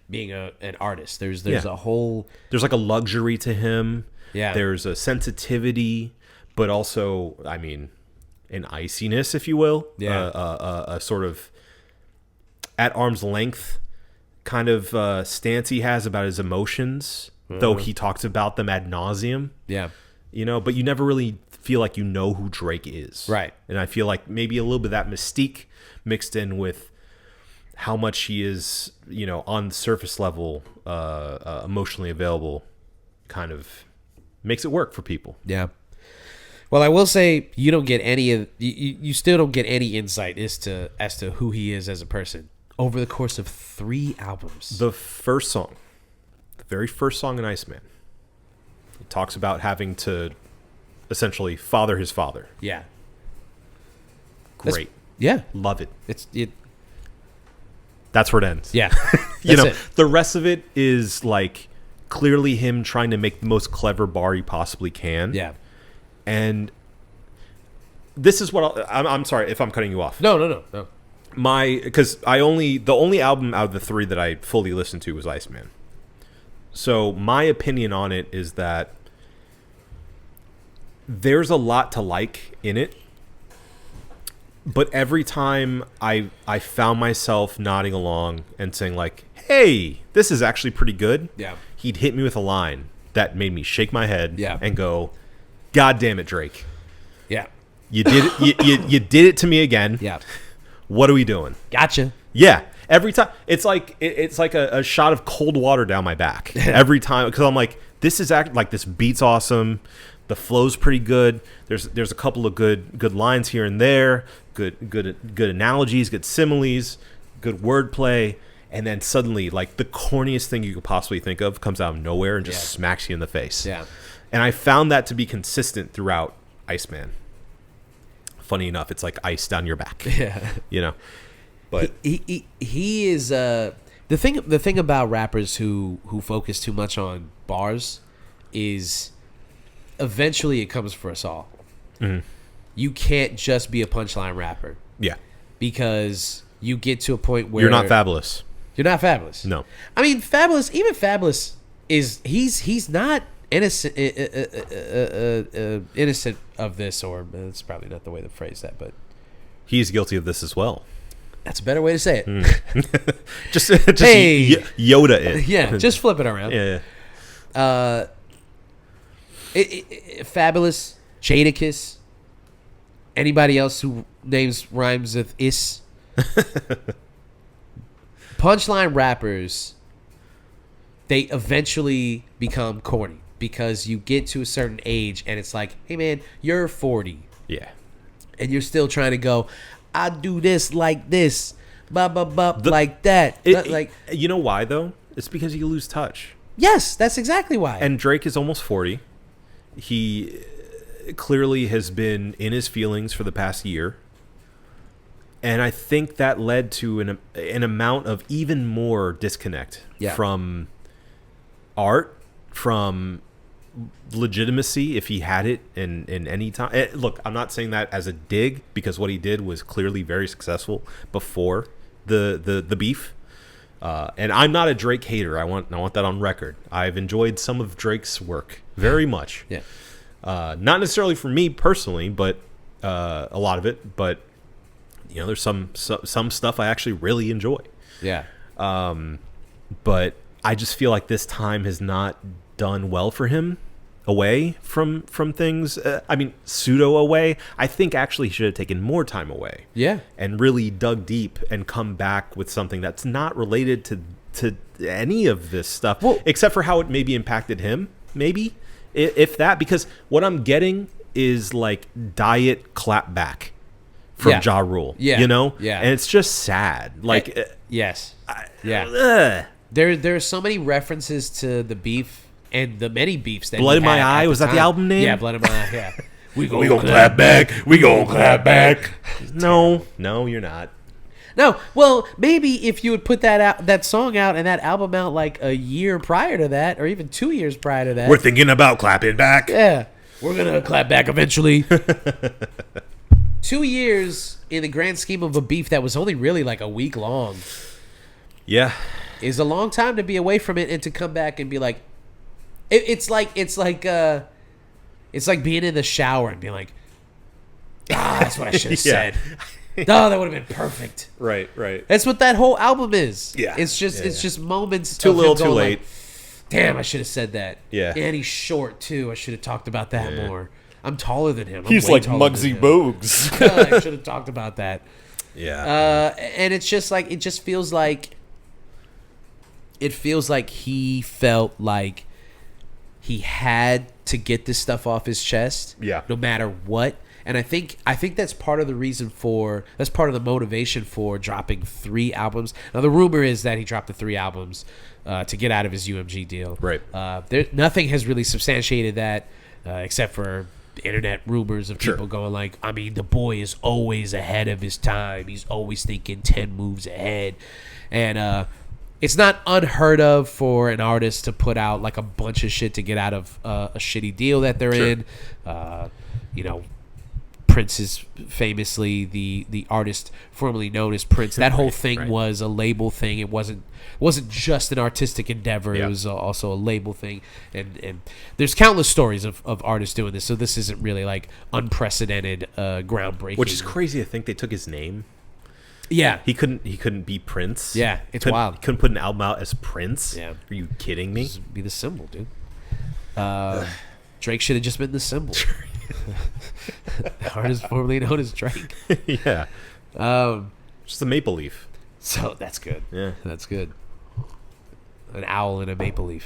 being an artist. There's a whole... There's like a luxury to him. Yeah. There's a sensitivity, but also, I mean, an iciness, if you will. Yeah. A sort of at arm's length kind of stance he has about his emotions, though he talks about them ad nauseum. Yeah. You know, but you never really feel like you know who Drake is. Right. And I feel like maybe a little bit of that mystique mixed in with how much he is, you know, on the surface level, emotionally available, kind of makes it work for people. Yeah. Well, I will say you don't get any of you still don't get any insight as to who he is as a person over the course of 3 albums. The first song, the very first song in Iceman, it talks about having to essentially father his father. Yeah. Great. Yeah. Love it. It. That's where it ends. Yeah. You know, it. the rest of it is like clearly him trying to make the most clever bar he possibly can. Yeah. And this is what I'm sorry if I'm cutting you off. No. Because the only album out of the 3 that I fully listened to was Iceman. So my opinion on it is that there's a lot to like in it, but every time I found myself nodding along and saying like, hey, this is actually pretty good. Yeah. He'd hit me with a line that made me shake my head and go, God damn it, Drake. Yeah. You did it. You did it to me again. Yeah. What are we doing? Gotcha. Yeah. Every time it's like a shot of cold water down my back every time, because I'm like, this is like this beat's awesome. The flow's pretty good. There's a couple of good lines here and there. Good analogies, good similes, good wordplay, and then suddenly, like, the corniest thing you could possibly think of comes out of nowhere and just smacks you in the face. Yeah. And I found that to be consistent throughout Iceman. Funny enough, it's like ice down your back. Yeah. You know? But he is the thing about rappers who focus too much on bars is eventually it comes for us all. Mm-hmm. You can't just be a punchline rapper. Yeah. Because you get to a point where you're not Fabulous. You're not Fabulous. No. I mean, Fabulous is he's not innocent innocent of this, or it's probably not the way to phrase that, but he's guilty of this as well. that's a better way to say it. Just Hey. Yoda it. Yeah, just flip it around. Yeah. Fabulous, Jadakiss, anybody else who names rhymes with is. Punchline rappers, they eventually become corny because you get to a certain age and it's like, hey man, you're 40 Yeah. and you're still trying to go, I do this like this, like that. Like, you know why though? It's because you lose touch. yes, that's exactly why. And Drake is almost 40. He clearly has been in his feelings for the past year. And I think that led to an amount of even more disconnect from art, from legitimacy, if he had it in any time. Look, I'm not saying that as a dig, because what he did was clearly very successful before the beef. And I'm not a Drake hater. I want that on record. I've enjoyed some of Drake's work very much. Yeah. Not necessarily for me personally, but a lot of it. But you know, there's some stuff I actually really enjoy. Yeah. But I just feel like this time has not done well for him away from things. I mean, pseudo away. I think actually he should have taken more time away. Yeah. And really dug deep and come back with something that's not related to any of this stuff, except for how it maybe impacted him, maybe, if that. Because what I'm getting is like diet clap back from Ja Rule. Yeah. You know? Yeah. And it's just sad. Like, yes. Yeah. There are so many references to the beef and the many beefs that Blood he in My had Eye, at was the that the time. album name? Yeah, Blood in My Eye. Yeah. We gonna clap back. We gonna clap back. No, you're not. No, well, maybe if you would put that song out and that album out like a year prior to that, or even 2 years prior to that. We're thinking about clapping back. Yeah, we're gonna clap back eventually. 2 years in the grand scheme of a beef that was only really like a week long. Yeah, is a long time to be away from it and to come back and be like, it's like being in the shower and being like, that's what I should have said. No, that would have been perfect. Right. That's what that whole album is. Yeah. It's just moments. Too of little, him going too late. Like, damn, I should have said that. Yeah. And he's short too. I should have talked about that more. I'm taller than him. He's like Muggsy Bogues. I should have talked about that. Yeah. And it's just like, it feels like he felt like he had to get this stuff off his chest. Yeah. No matter what. And I think that's part of the reason that's part of the motivation for dropping 3 albums. Now the rumor is that he dropped the 3 albums to get out of his UMG deal. Right. Nothing has really substantiated that except for internet rumors of people going like, I mean, the boy is always ahead of his time. He's always thinking 10 moves ahead. And it's not unheard of for an artist to put out like a bunch of shit to get out of a shitty deal that they're in. You know, Prince is famously the artist formerly known as Prince. That whole thing was a label thing. It wasn't just an artistic endeavor. It was also a label thing. And there's countless stories of artists doing this. So this isn't really like unprecedented, groundbreaking. Which is crazy. I think they took his name. Yeah, he couldn't be Prince. Yeah, it's wild. He couldn't put an album out as Prince. Yeah, are you kidding me? Just be the symbol, dude. Drake should have just been the symbol. The artist formerly known as Drake. Yeah, just a maple leaf. So that's good. Yeah, that's good. An owl and a maple leaf.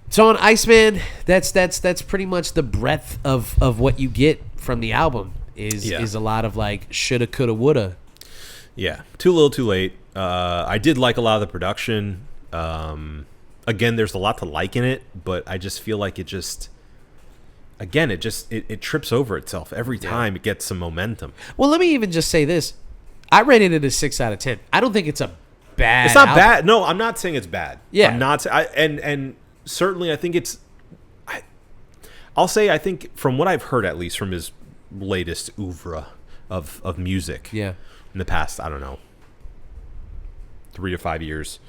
So on Iceman, that's pretty much the breadth of what you get from the album. Is a lot of like shoulda, coulda, woulda. Yeah, Too Little, Too Late. I did like a lot of the production. Again, there's a lot to like in it, but I just feel like it just, again, it trips over itself every time it gets some momentum. Well, let me even just say this. I rated it a 6 out of 10. I don't think it's a bad It's not album. bad. No, I'm not saying it's bad. Yeah. I'm not. And certainly I think it's. I'll say I think from what I've heard, at least from his latest oeuvre of music. Yeah. In the past, I don't know, 3 to 5 years.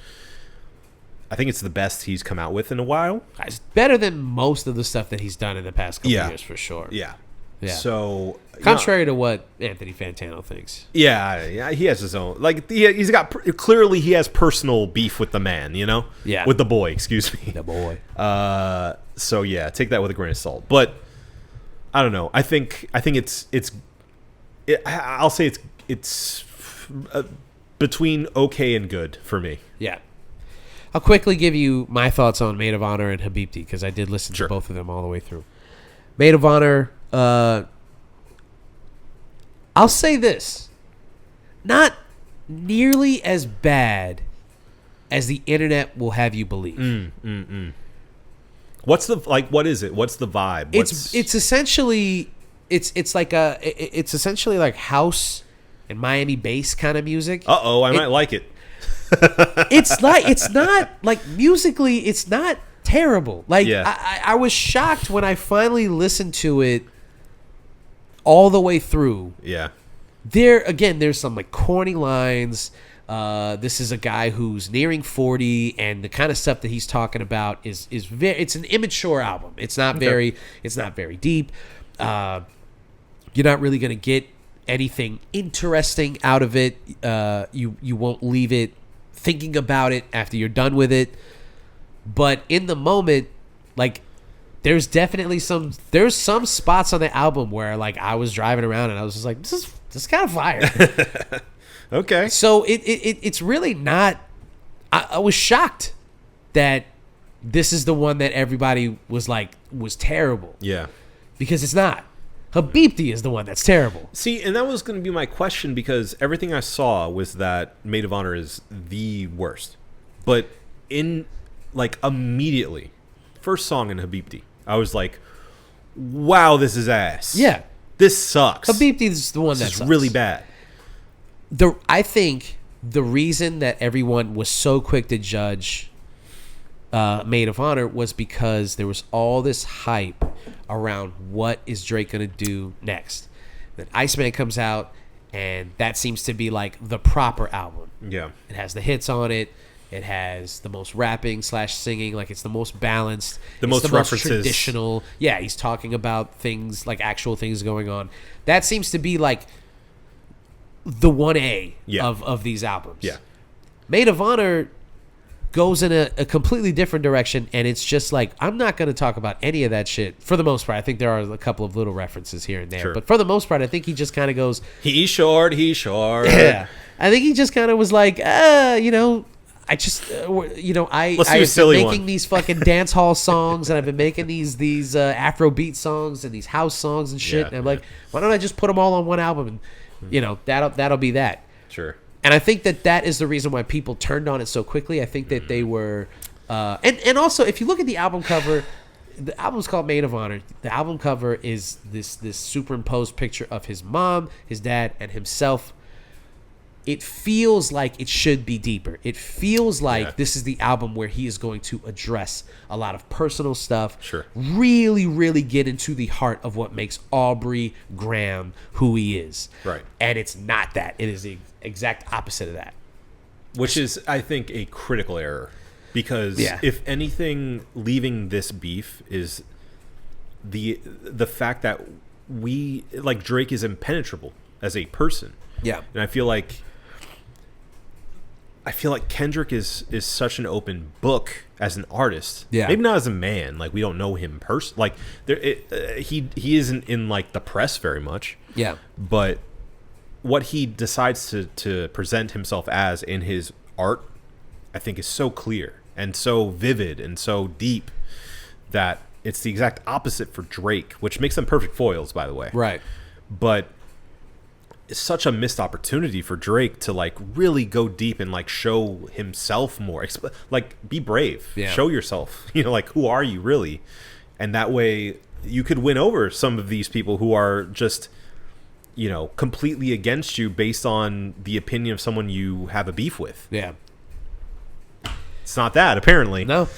I think it's the best he's come out with in a while. It's better than most of the stuff that he's done in the past couple years, for sure. Yeah. Yeah. So contrary to what Anthony Fantano thinks. Yeah, he has his own. Like he's got clearly he has personal beef with the man, you know. Yeah. With the boy, excuse me. The boy. So yeah, take that with a grain of salt. But I don't know. I think I'll say it's between okay and good for me. Yeah. I'll quickly give you my thoughts on Maid of Honor and Habibti because I did listen Sure. to both of them all the way through. Maid of Honor, I'll say this. Not nearly as bad as the internet will have you believe. What's the what is it? What's the vibe? It's essentially it's essentially like house and Miami bass kind of music. I might like it. It's not like musically it's not terrible. Like Yeah. I was shocked when I finally listened to it all the way through. Yeah. There's some like corny lines. This is a guy who's nearing 40, and the kind of stuff that he's talking about is very. It's an immature album. It's not very deep. You're not really gonna get anything interesting out of it. You won't leave it thinking about it after you're done with it. But in the moment, like there's definitely some spots on the album where like I was driving around and I was just like, this is kind of fire. Okay. So it's really not. I was shocked that this is the one that everybody was like was terrible. Yeah. Because it's not. Habibti is the one that's terrible. See, and that was going to be my question because everything I saw was that Maid of Honor is the worst. But in like immediately, first song in Habibti, I was like, wow, this is ass. Yeah. This sucks. Habibti is the one This that's is really bad. I think the reason that everyone was so quick to judge Maid of Honor was because there was all this hype around what is Drake going to do next. Then Iceman comes out, and that seems to be like the proper album. Yeah. It has the hits on it. It has the most rapping / singing. Like it's the most balanced. The It's most the references. most traditional. Yeah, he's talking about things like actual things going on. That seems to be like the 1A of these albums. Yeah. Maid of Honor goes in a completely different direction, and it's just like I'm not going to talk about any of that shit for the most part. I think there are a couple of little references here and there, Sure. but for the most part, I think he just kind of goes, He's short. yeah. I think he just kind of was like, I just, I Let's do a I've been silly making one. these fucking dance hall songs, and I've been making these Afrobeat songs and these house songs and shit. Yeah, and I'm like, why don't I just put them all on one album, and that'll be that. Sure. And I think that is the reason why people turned on it so quickly. I think that they were, and also if you look at the album cover, the album's called Maid of Honor. The album cover is this superimposed picture of his mom, his dad, and himself. It feels like it should be deeper. It feels like this is the album where he is going to address a lot of personal stuff. Sure. Really, really get into the heart of what makes Aubrey Graham who he is. Right. And it's not that. It is the exact opposite of that. Which is, I think, a critical error. Because Yeah. if anything, leaving this beef is the fact that Drake is impenetrable as a person. Yeah. And I feel like Kendrick is such an open book as an artist. Yeah. Maybe not as a man. Like we don't know him like he isn't in like the press very much. Yeah. But what he decides to present himself as in his art, I think is so clear and so vivid and so deep that it's the exact opposite for Drake, which makes them perfect foils, by the way. Right. But such a missed opportunity for Drake to like really go deep and like show himself more. Like, be brave, show yourself. You know, like, who are you really? And that way, you could win over some of these people who are just, you know, completely against you based on the opinion of someone you have a beef with. Yeah. It's not that, apparently. No.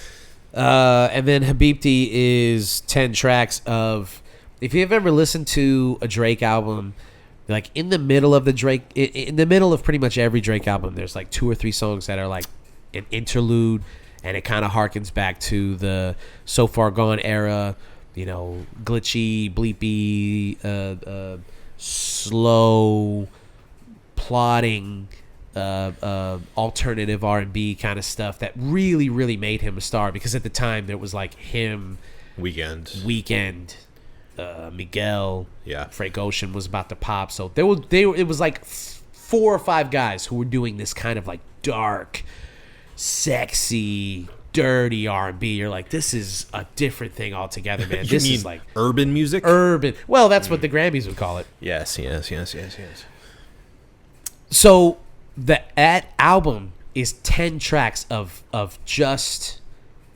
And then Habibti is 10 tracks of, if you've ever listened to a Drake album, like in the middle of pretty much every Drake album, there's like 2 or 3 songs that are like an interlude, and it kind of harkens back to the So Far Gone era, you know, glitchy, bleepy, slow, plodding, alternative R&B kind of stuff that really, really made him a star, because at the time there was like him, Weekend, Miguel, Frank Ocean was about to pop, so it was like 4 or 5 guys who were doing this kind of like dark, sexy, dirty R&B. You're like, this is a different thing altogether, man. You this mean is like urban music. Well, that's what the Grammys would call it. Yes. So that album is 10 tracks of just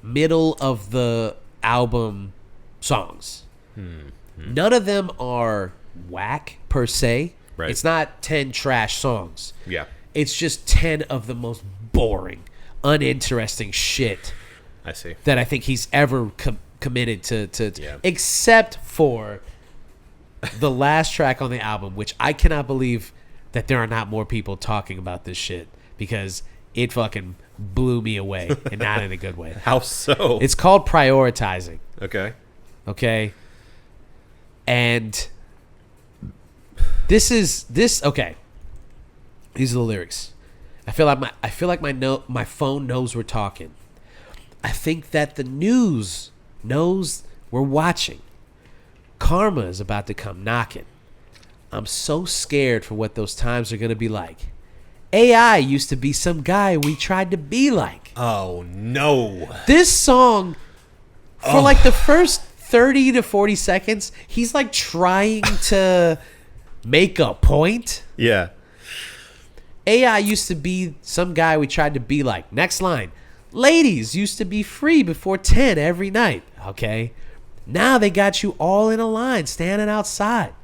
middle of the album songs. None of them are whack per se. Right. It's not 10 trash songs. Yeah. It's just 10 of the most boring, uninteresting shit I see. that I think he's ever committed to Yeah. except for the last track on the album, which I cannot believe that there are not more people talking about this shit, because it fucking blew me away, and not in a good way. How so? It's called Prioritizing. Okay. And okay. These are the lyrics. I feel like my phone knows we're talking. I think that the news knows we're watching. Karma is about to come knocking. I'm so scared for what those times are going to be like. AI used to be some guy we tried to be like. Oh, no. This song, for like the first 30 to 40 seconds, he's like trying to make a point. Yeah. AI used to be some guy we tried to be like. Next line. Ladies used to be free before 10 every night. Okay. Now they got you all in a line standing outside.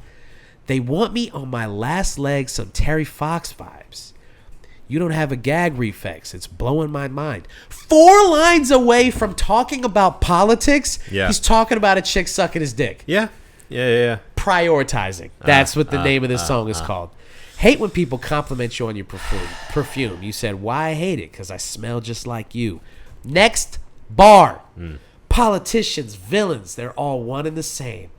They want me on my last leg, some Terry Fox vibes. You don't have a gag reflex. It's blowing my mind. 4 lines away from talking about politics, he's talking about a chick sucking his dick. Yeah. Prioritizing. That's what the name of this song is called. Hate when people compliment you on your perfume. You said, why I hate it? Because I smell just like you. Next bar. Politicians, villains, they're all one and the same.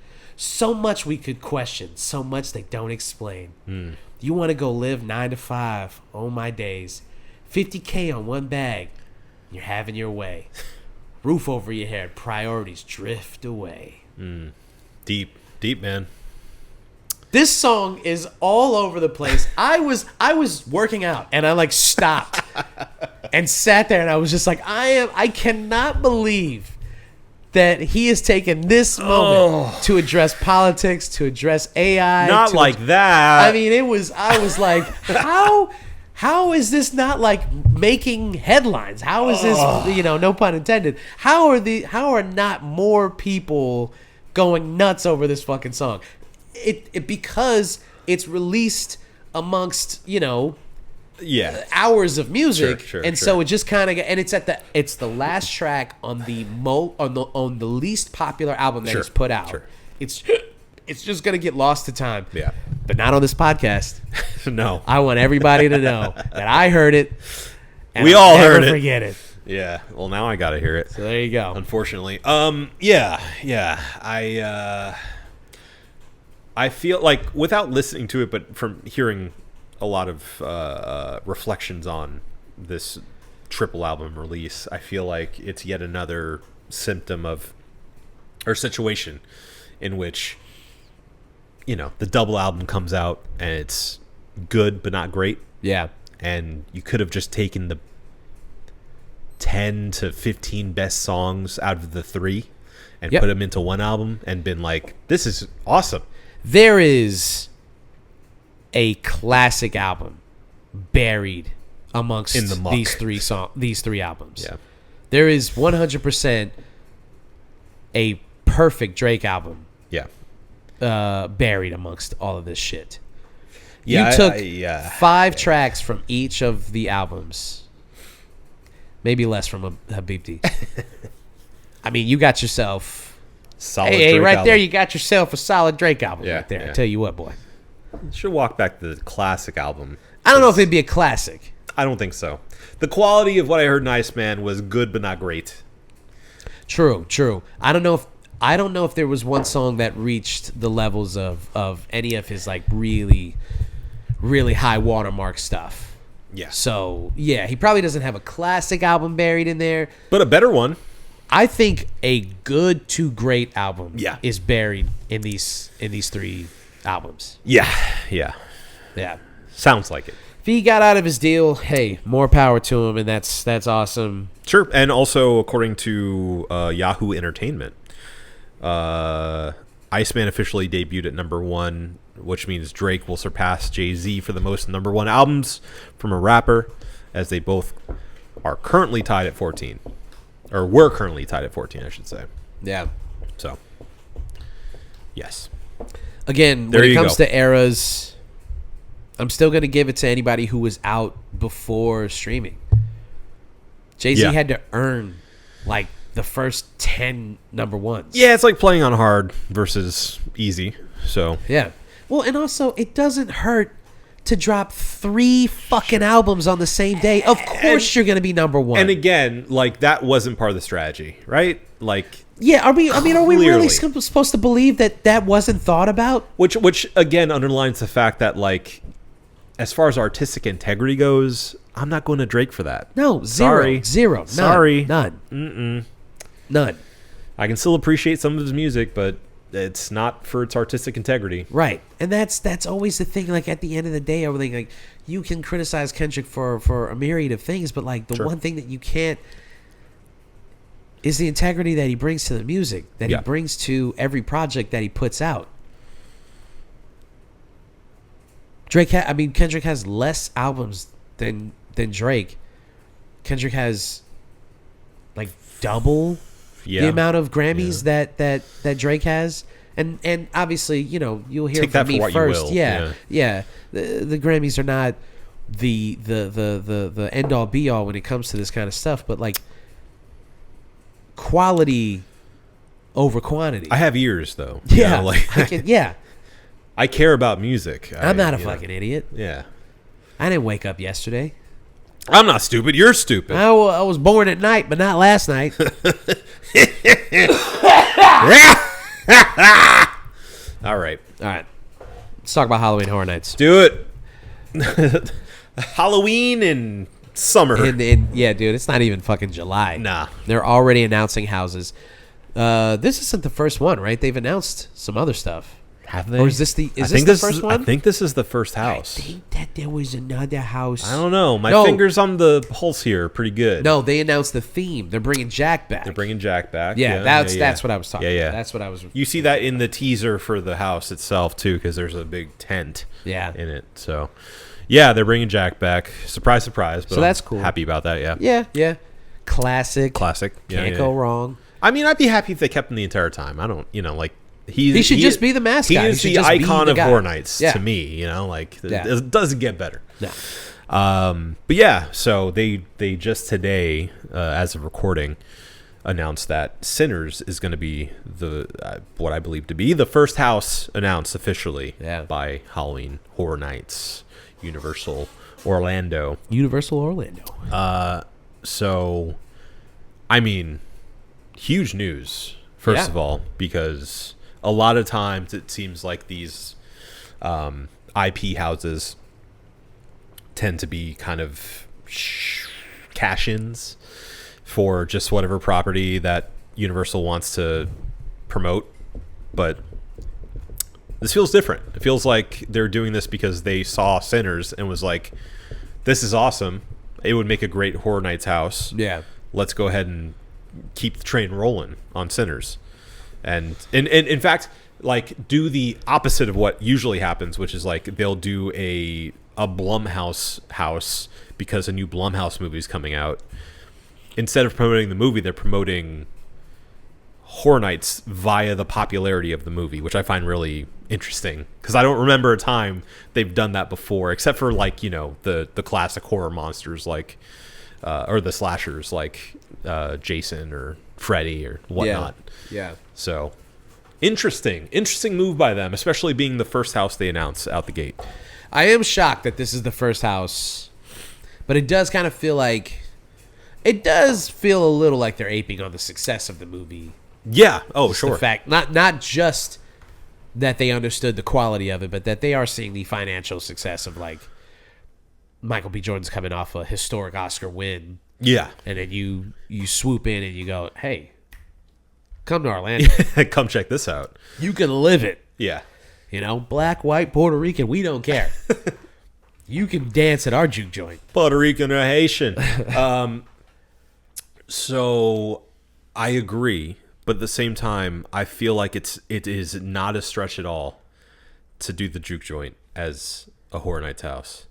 So much we could question, so much they don't explain. You want to go live 9 to 5, oh my days. 50K on one bag, you're having your way. Roof over your head, priorities drift away. Deep, man. This song is all over the place. I was working out, and I like stopped and sat there, and I was just like, I cannot believe that he has taken this moment to address politics, to address AI. Not like that. I mean, I was like, how is this not like making headlines? How is this, no pun intended. How are not more people going nuts over this fucking song? It because it's released amongst, hours of music, so it just kind of, and it's the last track on the least popular album that he's put out. It's just gonna get lost to time. Yeah, but not on this podcast. No, I want everybody to know that I heard it. And we I'll all never heard it. Forget it. Yeah. Well, now I gotta hear it. So there you go. Unfortunately, yeah. I feel like, without listening to it, but from hearing a lot of reflections on this triple album release, I feel like it's yet another symptom of, or situation in which, the double album comes out and it's good but not great. Yeah. And you could have just taken the 10 to 15 best songs out of the 3 and put them into one album and been like, this is awesome. There is a classic album buried amongst In the muck. these three albums. Yeah. There is 100% a perfect Drake album Yeah. buried amongst all of this shit. Yeah, You took yeah. 5 tracks from each of the albums. Maybe less from Habibti. I mean, you got yourself... Solid Hey, Drake right album. there, you got yourself a solid Drake album Yeah, right there. yeah. I tell you what, boy. Should walk back to the classic album. I don't know if it'd be a classic. I don't think so. The quality of what I heard in Iceman was good but not great. True. I don't know if there was one song that reached the levels of any of his like really, really high watermark stuff. Yeah. So yeah, he probably doesn't have a classic album buried in there. But a better one. I think a good to great album Yeah. is buried in these 3 albums. Yeah. Yeah. Yeah. Sounds like it. If he got out of his deal, hey, more power to him, and that's awesome. Sure. And also, according to Yahoo Entertainment, Iceman officially debuted at number 1, which means Drake will surpass Jay-Z for the most number 1 albums from a rapper, as they both are currently tied at 14. Or were currently tied at 14, I should say. Yeah. So, yes. Again, There when it you comes go. to eras, I'm still going to give it to anybody who was out before streaming. Jay-Z Yeah. had to earn like the first 10 number ones. Yeah, it's like playing on hard versus easy. So, Yeah. Well, and also, it doesn't hurt to drop 3 fucking albums on the same day. Of course you're going to be number 1. and again, like that wasn't part of the strategy, right? Like, yeah, are we really Clearly. supposed to believe that wasn't thought about? which again underlines the fact that like, as far as artistic integrity goes, I'm not going to Drake for that. No, Sorry. zero. None, Sorry. None. None. I can still appreciate some of his music, but it's not for its artistic integrity. Right, and that's always the thing. Like at the end of the day, I would think like you can criticize Kendrick for a myriad of things, but like the Sure. one thing that you can't is the integrity that he brings to the music, that Yeah. he brings to every project that he puts out. Kendrick has less albums than Drake. Kendrick has like double Yeah. the amount of Grammys that Drake has, and obviously, you know, you'll hear Take from that for me what you first. will. Yeah. The Grammys are not the end all be all when it comes to this kind of stuff, but like quality over quantity. I have ears though. You yeah, know, like I care about music. I'm not a you know. fucking idiot. Yeah. I didn't wake up yesterday. I'm not stupid. You're stupid. I was born at night, but not last night. All right. All right, let's talk about Halloween Horror Nights. Do it. Halloween and summer. Yeah, dude, it's not even fucking July. Nah. They're already announcing houses. This isn't the first one, right? They've announced some other stuff. Have they? Or is this the first one? I think this is the first house. I think that there was another house. I don't know. My No. fingers on the pulse here are pretty good. No, they announced the theme. They're bringing Jack back. They're bringing Jack back. Yeah, that's what I was talking Yeah, yeah. about. That's what I was. You see that in the teaser for the house itself, too, because there's a big tent Yeah. in it. So, yeah, they're bringing Jack back. Surprise, surprise. But So that's I'm cool. Happy about that, yeah. Yeah. Classic. Classic. Yeah, Can't yeah, go yeah. wong. I mean, I'd be happy if they kept him the entire time. I don't, like... He should just be the mascot. He He is should the just be icon the of guy. Horror Nights Yeah. to me, Yeah. It doesn't get better. No. But yeah, so they just today, as of recording, announced that Sinners is going to be the what I believe to be the first house announced officially by Halloween Horror Nights, Universal Orlando. Universal Orlando. So, I mean, huge news, first of all, because a lot of times it seems like these IP houses tend to be kind of cash-ins for just whatever property that Universal wants to promote. But this feels different. It feels like they're doing this because they saw Sinners and was like, this is awesome. It would make a great Horror Nights house. Yeah. Let's go ahead and keep the train rolling on Sinners. And in fact, like do the opposite of what usually happens, which is like they'll do a Blumhouse house because a new Blumhouse movie is coming out. Instead of promoting the movie, they're promoting Horror Nights via the popularity of the movie, which I find really interesting because I don't remember a time they've done that before, except for like, you know, the classic horror monsters like or the slashers like Jason or Freddy or whatnot. Yeah. So interesting move by them, especially being the first house they announce out the gate. I am shocked that this is the first house, but it does kind of feel like it does feel a little like they're aping on the success of the movie. Yeah. Oh, Just sure. The fact, not just that they understood the quality of it, but that they are seeing the financial success of like Michael B. Jordan's coming off a historic Oscar win. Yeah. And then you swoop in and you go, hey, come to Orlando. Come check this out. You can live it. Yeah. You know, black, white, Puerto Rican, we don't care. You can dance at our juke joint. Puerto Rican or Haitian. So I agree, but at the same time, I feel like it is not a stretch at all to do the juke joint as a Horror Nights house.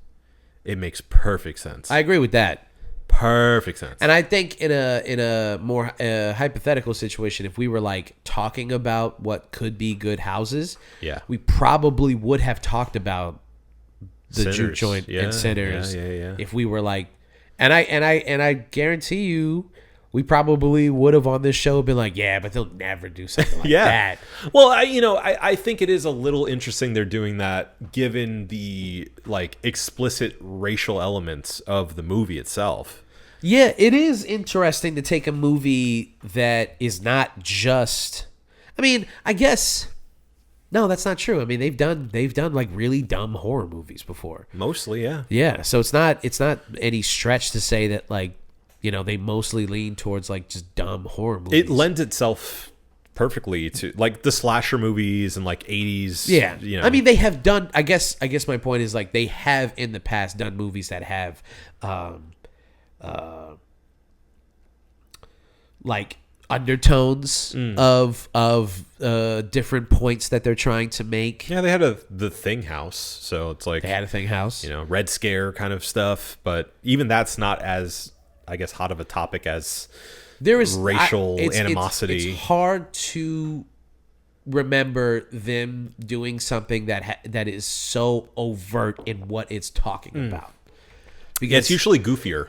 It makes perfect sense. I agree with that. Perfect sense. And I think in a more hypothetical situation, if we were like talking about what could be good houses, Yeah. we probably would have talked about the juke Sinners. joint Yeah, and Sinners. yeah. If we were like, and I guarantee you, we probably would have on this show been like, yeah, but they'll never do something like Yeah. that. Well, I think it is a little interesting they're doing that given the like explicit racial elements of the movie itself. Yeah, it is interesting to take a movie that is not just. I mean, I guess no, that's not true. I mean, they've done like really dumb horror movies before. Mostly, yeah. Yeah, so it's not any stretch to say that like, you know, they mostly lean towards like just dumb horror movies. It lends itself perfectly to like the slasher movies and like 80s. Yeah. You know. I mean, they have done, I guess my point is like they have in the past done movies that have like undertones of different points that they're trying to make. Yeah, they had the Thing house, so it's like They had a thing house. you know, Red Scare kind of stuff, but even that's not as, I guess, hot of a topic as There is racial it's animosity. It's hard to remember them doing something that is so overt in what it's talking about. Because Yeah, it's usually goofier.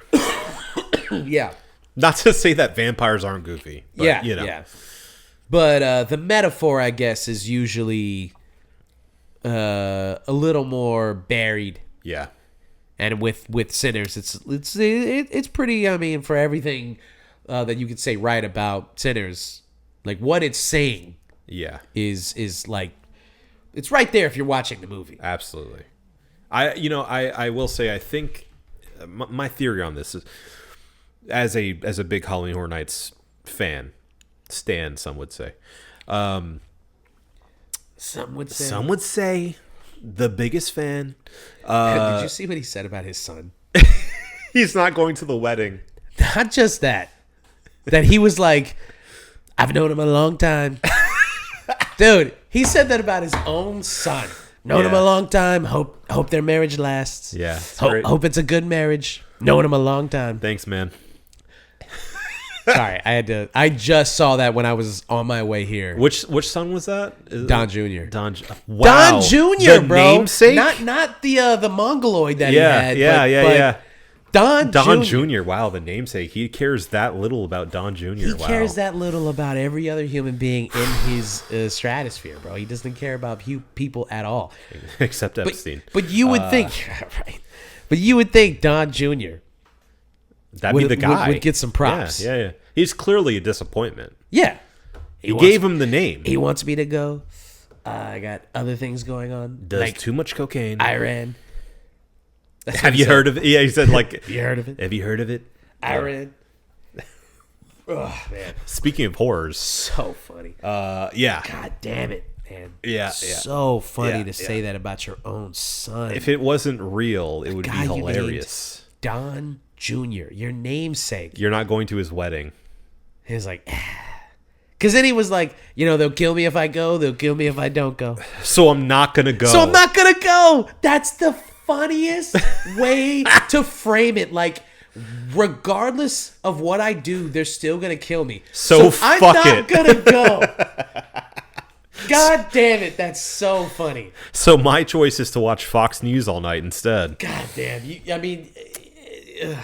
yeah. Not to say that vampires aren't goofy, but Yeah, you know. yeah. But the metaphor, I guess, is usually a little more buried. Yeah. And with Sinners, it's pretty. I mean, for everything that you could say right about Sinners, like what it's saying Yeah. is like it's right there if you're watching the movie. Absolutely. I will say, I think my theory on this is, as a big Halloween Horror Nights fan, stan, some would say. Some would say. Some would say the biggest fan. Did you see what he said about his son? He's not going to the wedding. Not just that. That he was like, I've known him a long time. Dude, he said that about his own son. Known him Yeah. a long time. Hope their marriage lasts. Yeah, it's great. Hope it's a good marriage. Known him a long time. Thanks, man. Sorry, I just saw that when I was on my way here. Which son was that? Don Jr. Wow. Don Jr., The bro. namesake? Not the Mongoloid that Yeah, he had. yeah. Don Don Jr. Jr. Wow, the namesake. He cares that little about Don Jr. He Wow. cares that little about every other human being in his stratosphere, bro. He doesn't care about people at all. Except Epstein. But you would think, right? But you would think Don Jr. That'd be would- the guy. would get some props. Yeah. He's clearly a disappointment. Yeah, He gave him the name. He wants me to go. I got other things going on. Does like too much cocaine. Iran. That's what Have he you said. heard of it? Yeah, he said like. Have you heard of it? Have you heard of it? Iran. Oh man, Speaking of horrors, so funny. yeah. God damn it, man. Yeah. So funny Yeah, to say that about your own son. If it wasn't real, it would be guy you named. hilarious. Don Jr., your namesake. You're not going to his wedding. He was like, Because then he was like, they'll kill me if I go. They'll kill me if I don't go. So I'm not gonna go. So I'm not going to go. That's the funniest way to frame it. Like, regardless of what I do, they're still going to kill me. So I'm fuck not it. going to go. God damn it. That's so funny. So my choice is to watch Fox News all night instead. God damn.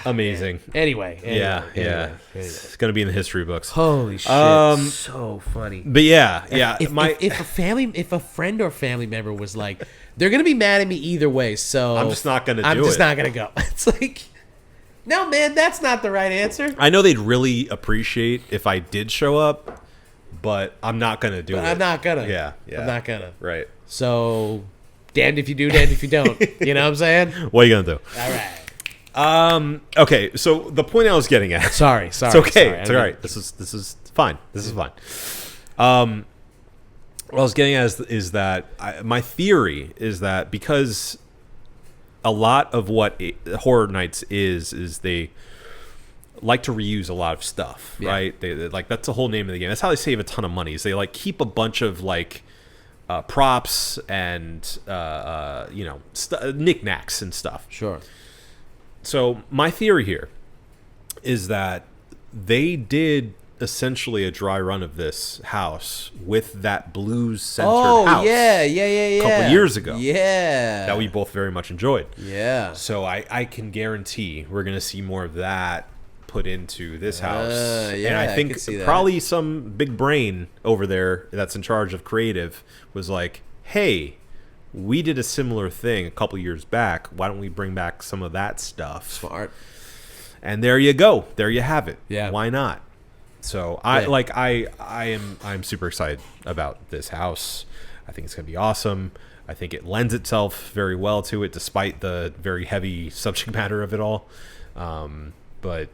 Amazing. Anyway. Yeah. It's gonna be in the history books. Holy shit. So funny. But yeah. If a friend or family member was like, they're gonna be mad at me either way, so I'm just not gonna do it. I'm just not gonna go. It's like, no, man, that's not the right answer. I know they'd really appreciate if I did show up, but I'm not gonna do it. I'm not gonna. Yeah. I'm not gonna. Right. So, damned if you do, damned if you don't. You know what I'm saying? What are you gonna do? All right. Okay. So the point I was getting at. Sorry. It's okay. It's all right. This is fine. This is fine. What I was getting at is that my theory is that because a lot of what Horror Nights is they like to reuse a lot of stuff, right? They like, that's the whole name of the game. That's how they save a ton of money. Is they like keep a bunch of like props and knickknacks and stuff. Sure. So my theory here is that they did essentially a dry run of this house with that blues-centered house. Yeah. A couple years ago. Yeah. That we both very much enjoyed. Yeah. So I can guarantee we're going to see more of that put into this house. Yeah, and I think could see that. probably some big brain over there that's in charge of creative was like, hey, we did a similar thing a couple years back. Why don't we bring back some of that stuff? Smart. And there you go. There you have it. Yeah. Why not? So I'm super excited about this house. I think it's gonna be awesome. I think it lends itself very well to it, despite the very heavy subject matter of it all. But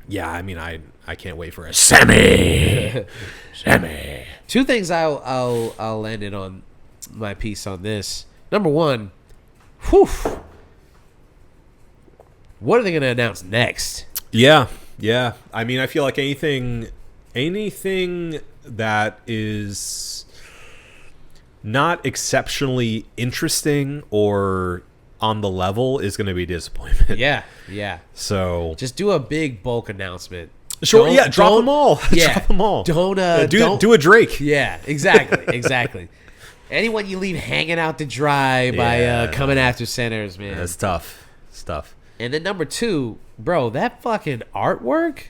yeah, I mean, I can't wait for a semi. Two things I'll land it on my piece on this. Number one, what are they going to announce next? Yeah. I mean, I feel like anything that is not exceptionally interesting or on the level is going to be a disappointment. Yeah. So Just do a big bulk announcement. sure, drop them all. Yeah. Drop them all. Don't do a Drake. Yeah, exactly. Anyone you leave hanging out to dry by coming after centers, man. That's tough. It's tough. And then number two, bro, that fucking artwork.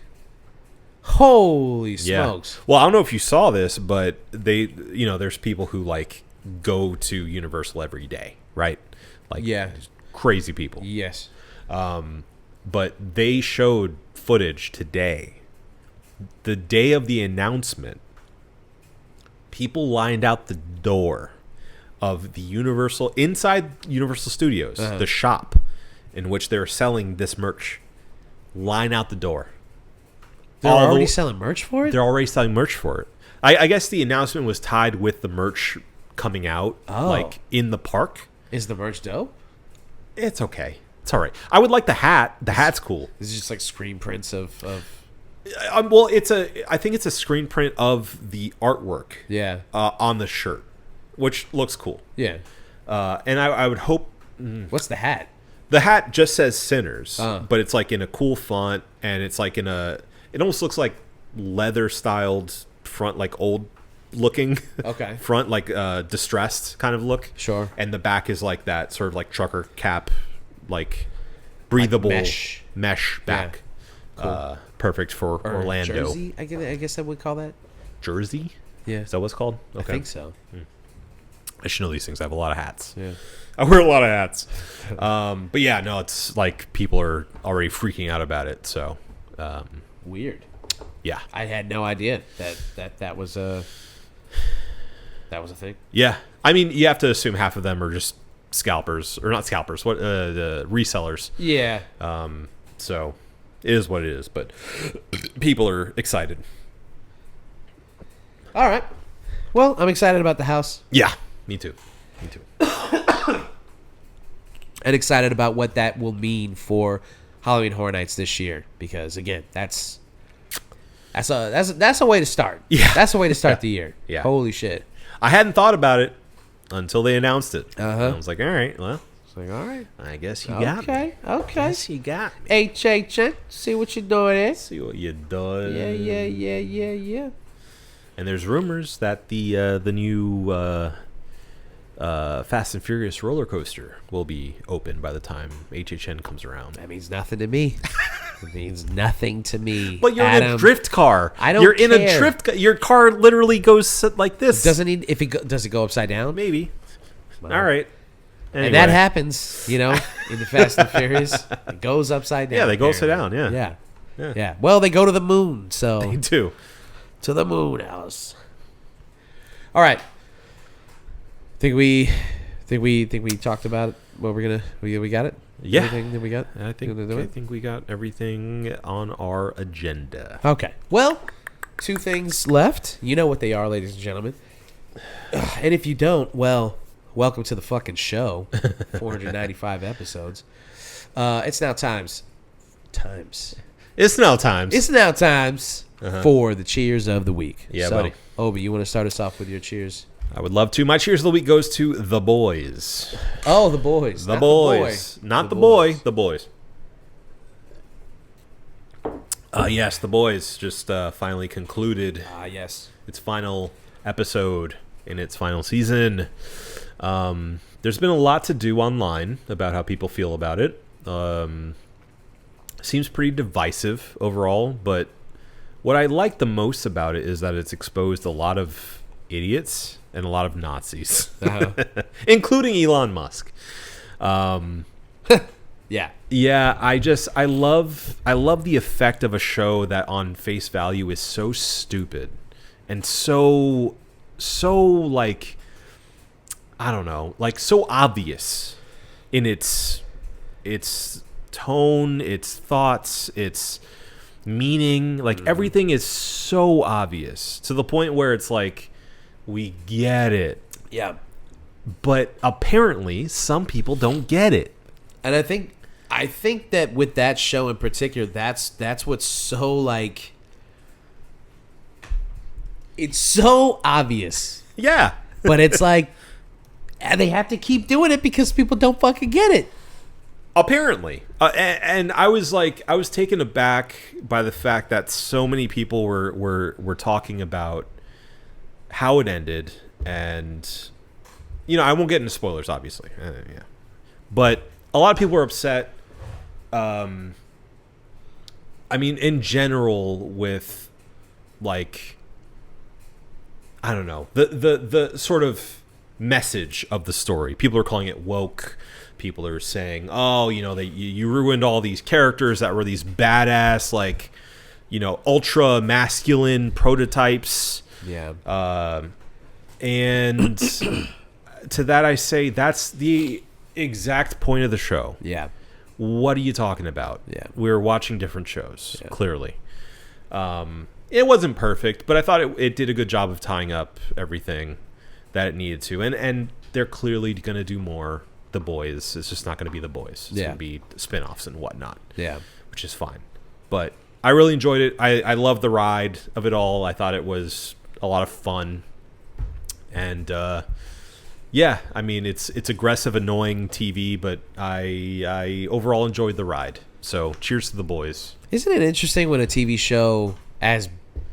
Holy smokes. Well, I don't know if you saw this, but there's people who like go to Universal every day, right? Like, crazy people. Yes. But they showed footage today. The day of the announcement, people lined out the door of the inside Universal Studios, the shop in which they're selling this merch. Line out the door. They're already selling merch for it? They're already selling merch for it. I guess the announcement was tied with the merch coming out, like in the park. Is the merch dope? It's okay. It's all right. I would like the hat. The hat's cool. This is just like screen prints of Well, I think it's a screen print of the artwork. Yeah. On the shirt, which looks cool. Yeah. And I would hope. What's the hat? The hat just says Sinners, but it's like in a cool font, and it's like in a. It almost looks like leather styled front, like old looking. Okay. Front, like distressed kind of look. Sure. And the back is like that sort of like trucker cap, like breathable Like mesh back. Yeah. Cool. Perfect for Or Orlando. Jersey, I guess I would call that. Jersey? Yeah. Is that what it's called? Okay. I think so. I should know these things. I have a lot of hats. Yeah. I wear a lot of hats. But yeah, no, it's like people are already freaking out about it. So, Weird. yeah. I had no idea that was a thing. Yeah. I mean, you have to assume half of them are just scalpers, or not scalpers, the resellers. Yeah. So it is what it is, but people are excited. All right. Well, I'm excited about the house. Yeah, me too. And excited about what that will mean for Halloween Horror Nights this year, because again, that's That's a way to start. Yeah. That's a way to start the year. Yeah. Holy shit. I hadn't thought about it until they announced it. Uh-huh. I was like, all right, well, It's like, all right. I guess you got me. Okay. Guess you got me. HHN. See what you're doing there. See what you done. Yeah. And there's rumors that the new Fast and Furious roller coaster will be open by the time HHN comes around. That means nothing to me. It means nothing to me. But you're in a drift car. I don't You're in a care. drift car. Your car literally goes like this. Doesn't need if it does it go upside down? Maybe. Well, All right. Anyway. And that happens, in the Fast and Furious. It goes upside down. Yeah, they go upside down. Yeah. Well, they go to the moon, so They do. to the moon, Alice. All right. Think we talked about what we're gonna. We got it. Yeah. Everything that we got. I think we got everything on our agenda. Okay. Well, 2 things left. You know what they are, ladies and gentlemen. And if you don't, well, welcome to the fucking show. 495 episodes. It's now times. It's now times. It's now times for the cheers of the week. Yeah, so, buddy. Obi, you want to start us off with your cheers? I would love to. My cheers of the week goes to The Boys. Oh, the boys. The Not Boys. Not the boy. The Boys. Yes, The Boys just finally concluded Yes. its final episode in its final season. There's been a lot to do online about how people feel about it. Seems pretty divisive overall, but what I like the most about it is that it's exposed a lot of idiots and a lot of Nazis, including Elon Musk. Yeah. Yeah, I love the effect of a show that on face value is so stupid and so like, I don't know, like so obvious in its tone, its thoughts, its meaning. Like everything is so obvious to the point where it's like, we get it. Yeah. But apparently some people don't get it. And I think that with that show in particular, that's what's so like, it's so obvious. Yeah. But it's like, they have to keep doing it because people don't fucking get it. Apparently. And I was taken aback by the fact that so many people were talking about how it ended. And, I won't get into spoilers, obviously. Yeah. But a lot of people were upset. In general with, like, I don't know, the sort of message of the story. People are calling it woke. People are saying, oh, you ruined all these characters that were these badass, like, ultra masculine prototypes. Yeah. And to that I say, that's the exact point of the show. Yeah. What are you talking about? Yeah. We're watching different shows, clearly. It wasn't perfect, but I thought it did a good job of tying up everything that it needed to. And they're clearly going to do more. The Boys. It's just not going to be The Boys. It's going to be spinoffs and whatnot. Yeah. Which is fine. But I really enjoyed it. I loved the ride of it all. I thought it was a lot of fun. And it's aggressive, annoying TV, but I overall enjoyed the ride. So cheers to The Boys. Isn't it interesting when a TV show as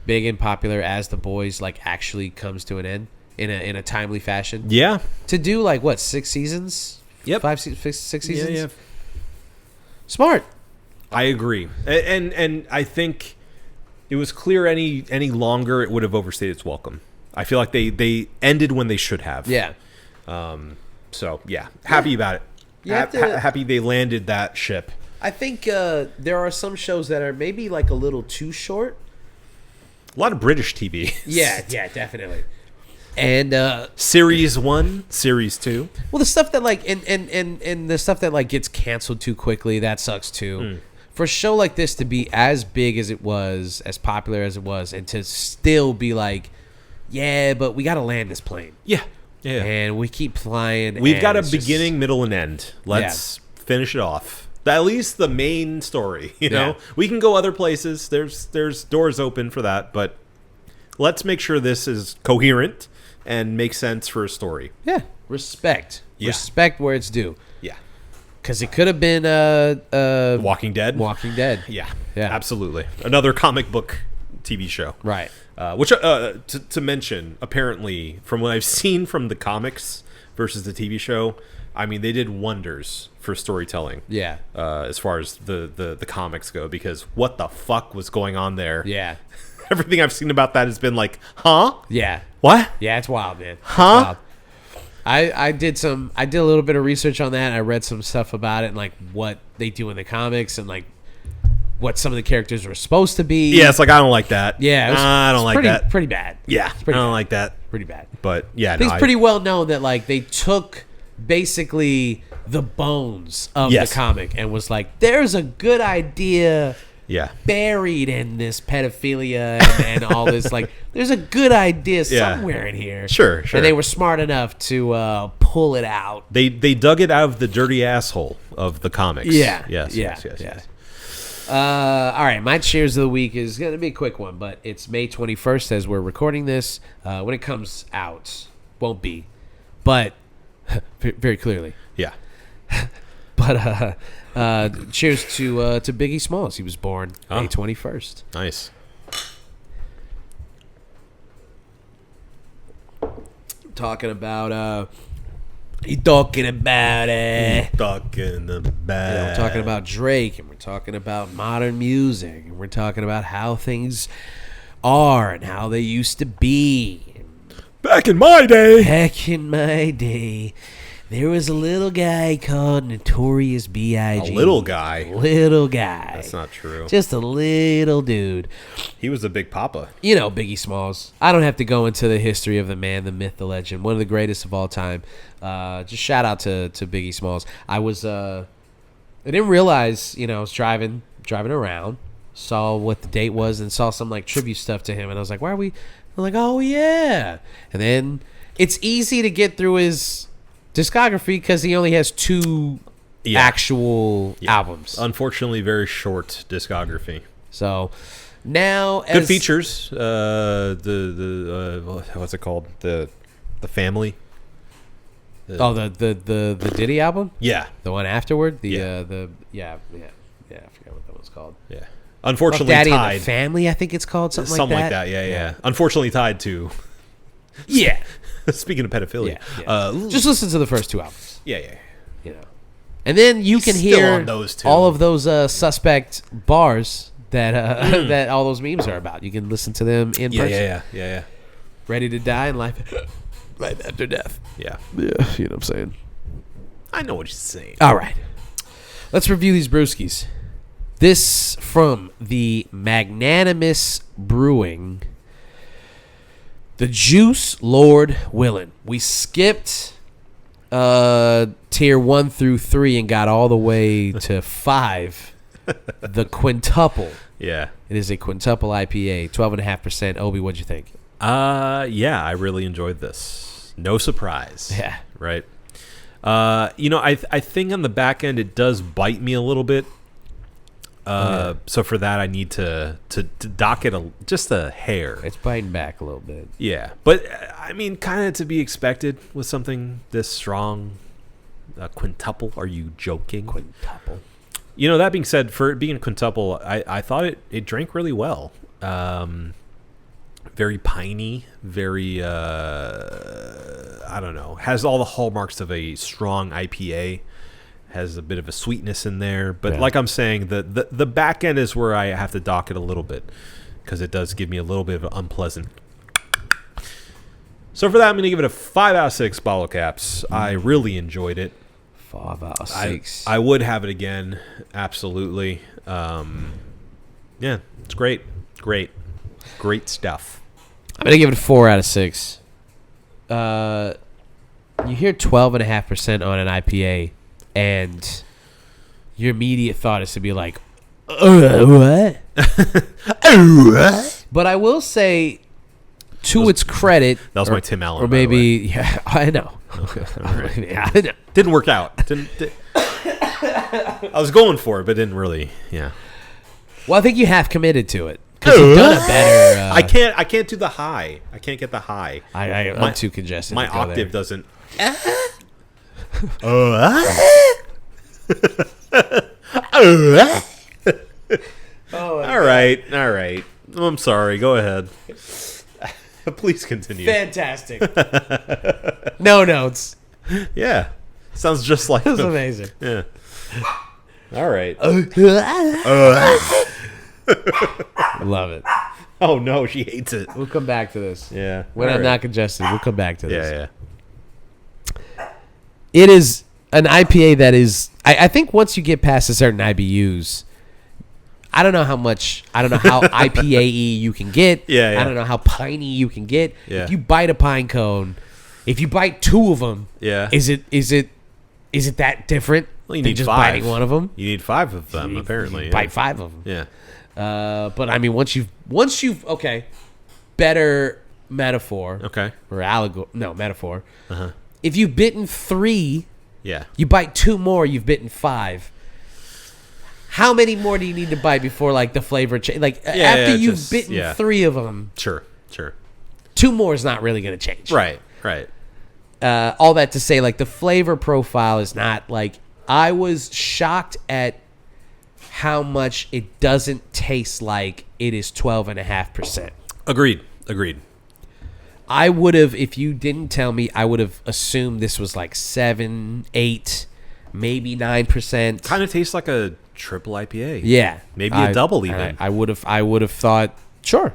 big and popular as The Boys like actually comes to an end in a timely fashion? Yeah. To do like what, 6 seasons? Yep. 6 seasons? Yeah. Smart. I agree. And I think it was clear any longer it would have overstayed its welcome. I feel like they ended when they should have. Yeah. So, yeah. Happy about it. Happy they landed that ship. I think there are some shows that are maybe like a little too short. A lot of British TV. Yeah, definitely. And Series 1, Series 2. Well, the stuff that like and the stuff that like gets canceled too quickly, that sucks too. For a show like this to be as big as it was, as popular as it was, and to still be like, yeah, but we got to land this plane. Yeah. And we keep flying. We've got a beginning, middle, and end. Let's finish it off. At least the main story. You know, we can go other places. There's doors open for that, but let's make sure this is coherent and makes sense for a story. Yeah, respect. Yeah. Respect where it's due. Yeah, Because it could have been Walking Dead. Walking Dead. Yeah, Yeah. absolutely. Another comic book TV show. Right. Which to mention, apparently, from what I've seen from the comics versus the TV show, I mean, they did wonders for storytelling. Yeah. As far as the comics go, because what the fuck was going on there? Yeah. Everything I've seen about that has been like, huh? Yeah. What? Yeah, it's wild, man. It's Huh? wild. I did a little bit of research on that. I read some stuff about it and like what they do in the comics and like what some of the characters were supposed to be. Yeah, it's like, I don't like that. Yeah, I don't like that. Pretty bad. Yeah, It's pretty I don't bad. like that. Pretty bad. But yeah, I think it's pretty well known that like they took basically the bones of Yes. the comic and was like, there's a good idea yeah. buried in this pedophilia and all this. Like, there's a good idea Yeah. somewhere in here. Sure. And they were smart enough to pull it out. They dug it out of the dirty asshole of the comics. Yeah. Yes. Yeah. Yes. Yes. Yeah. Yes. All right, my cheers of the week is going to be a quick one, but it's May 21st as we're recording this. When it comes out, won't be, but very clearly. Yeah. But cheers to Biggie Smalls. He was born May 21st. Nice. Talking about he talking about it. Talking about. We're talking about Drake, and we're talking about modern music, and we're talking about how things are and how they used to be. Back in my day. Back in my day, there was a little guy called Notorious B.I.G. A little guy. Little guy. That's not true. Just a little dude. He was a big papa. You know, Biggie Smalls. I don't have to go into the history of the man, the myth, the legend. One of the greatest of all time. Just shout out to Biggie Smalls. I didn't realize, I was driving around, saw what the date was, and saw some like tribute stuff to him, and I was like, why are we? I'm like, oh yeah. And then it's easy to get through his discography because he only has two actual albums. Unfortunately, very short discography. So now, Good features. What's it called? The family. The Diddy album, Yeah. the one afterward, I Yeah. forget what that was called. Yeah. Unfortunately, Daddy and tied. the Family, I think it's called something Something like like that. that. Yeah. Unfortunately, tied to. Yeah. Speaking of pedophilia. Yeah. Just listen to the first two albums, Yeah. and then you can Still hear on those two. all of those suspect bars that that all those memes are about. You can listen to them in person. Yeah. Ready to die in life after death. Yeah. Yeah, you know what I'm saying. I know what you're saying. All right, let's review these brewskis. This from the Magnanimous Brewing, the Juice Lord Willin'. We skipped tier 1 through 3 and got all the way to 5. The quintuple. Yeah. It is a quintuple IPA, 12.5%. Obi, what'd you think? Yeah, I really enjoyed this. No surprise. Yeah. Right. I think on the back end it does bite me a little bit. So for that I need to dock it just a hair. It's biting back a little bit. Yeah, but I mean, kind of to be expected with something this strong. Quintuple? Are you joking? Quintuple. That being said, for it being a quintuple, I thought it drank really well. Very piney, very I don't know, has all the hallmarks of a strong IPA. Has a bit of a sweetness in there, but like I'm saying, the back end is where I have to dock it a little bit because it does give me a little bit of an unpleasant. So for that, I'm going to give it a 5 out of 6 bottle caps. I really enjoyed it. 5 out of 6. I would have it again, absolutely. Yeah, it's great stuff. I'm gonna give it a 4 out of 6. You hear 12.5% on an IPA, and your immediate thought is to be like, what? But I will say, to its credit, That was my Tim Allen. or by the way. maybe, yeah, I know. Yeah, I know. Didn't work out. I was going for it, but didn't really. Yeah. Well, I think you have committed to it because you've done a better. I can't do the high. I can't get the high. I'm too congested. My to go octave there. doesn't. All right. I'm sorry. Go ahead. Please continue. Fantastic. No notes. Yeah. Sounds just like That's amazing. Yeah. All right. Love it. Oh no, she hates it. We'll come back to this. Yeah. When All I'm right. not congested, we'll come back to this. Yeah. It is an IPA that is. I think once you get past a certain IBUs, I don't know how IPA-y you can get. Yeah. I don't know how piney you can get. Yeah. If you bite a pine cone, if you bite two of them, Yeah. is it that different Well, you than need just 5. biting one of them? You need 5 of them, apparently. You Yeah. bite 5 of them. Yeah. But I mean, once you've okay, better metaphor. Okay. Or allegory? No, metaphor. Uh-huh. If you've bitten 3, Yeah. you bite 2 more, you've bitten 5. How many more do you need to bite before like the flavor change? Like after you've bitten 3 of them, Sure. 2 more is not really going to change. Right. All that to say, like the flavor profile is not like I was shocked at how much it doesn't taste like it is 12.5%. Agreed. I would have, if you didn't tell me, I would have assumed this was like 7, 8, maybe 9%. Kind of tastes like a triple IPA. Yeah, Maybe a double even. I would have thought sure,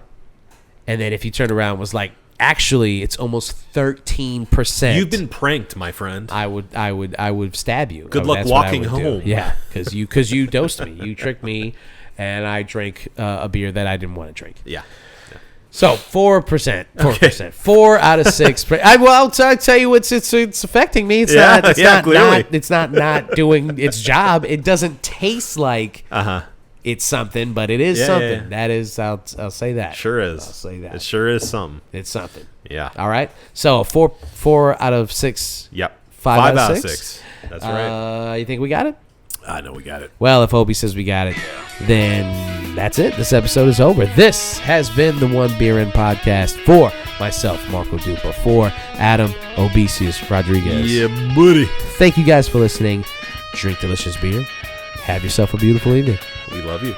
and then if you turned around and was like, actually, it's almost 13%. You've been pranked, my friend. I would stab you. Good luck That's what I walking would do. home. Yeah, because you dosed me. You tricked me, and I drank a beer that I didn't want to drink. Yeah. So 4%. 4 out of 6. I'll tell you, it's affecting me. It's Yeah, not. It's yeah, not. clearly. It's not doing its job. It doesn't taste like it's something, but it is something. Yeah. That is. I'll say that. Sure is. I'll say that. It sure is something. It's something. Yeah. All right. So 4 out of 6. Yep. 5 out of of 6? 6. That's right. You think we got it? I know we got it. Well, if Obi says we got it, then that's it. This episode is over. This has been the One Beer In podcast for myself, Marco Dupa, for Adam Obesius Rodriguez. Yeah, buddy. Thank you guys for listening. Drink delicious beer. Have yourself a beautiful evening. We love you.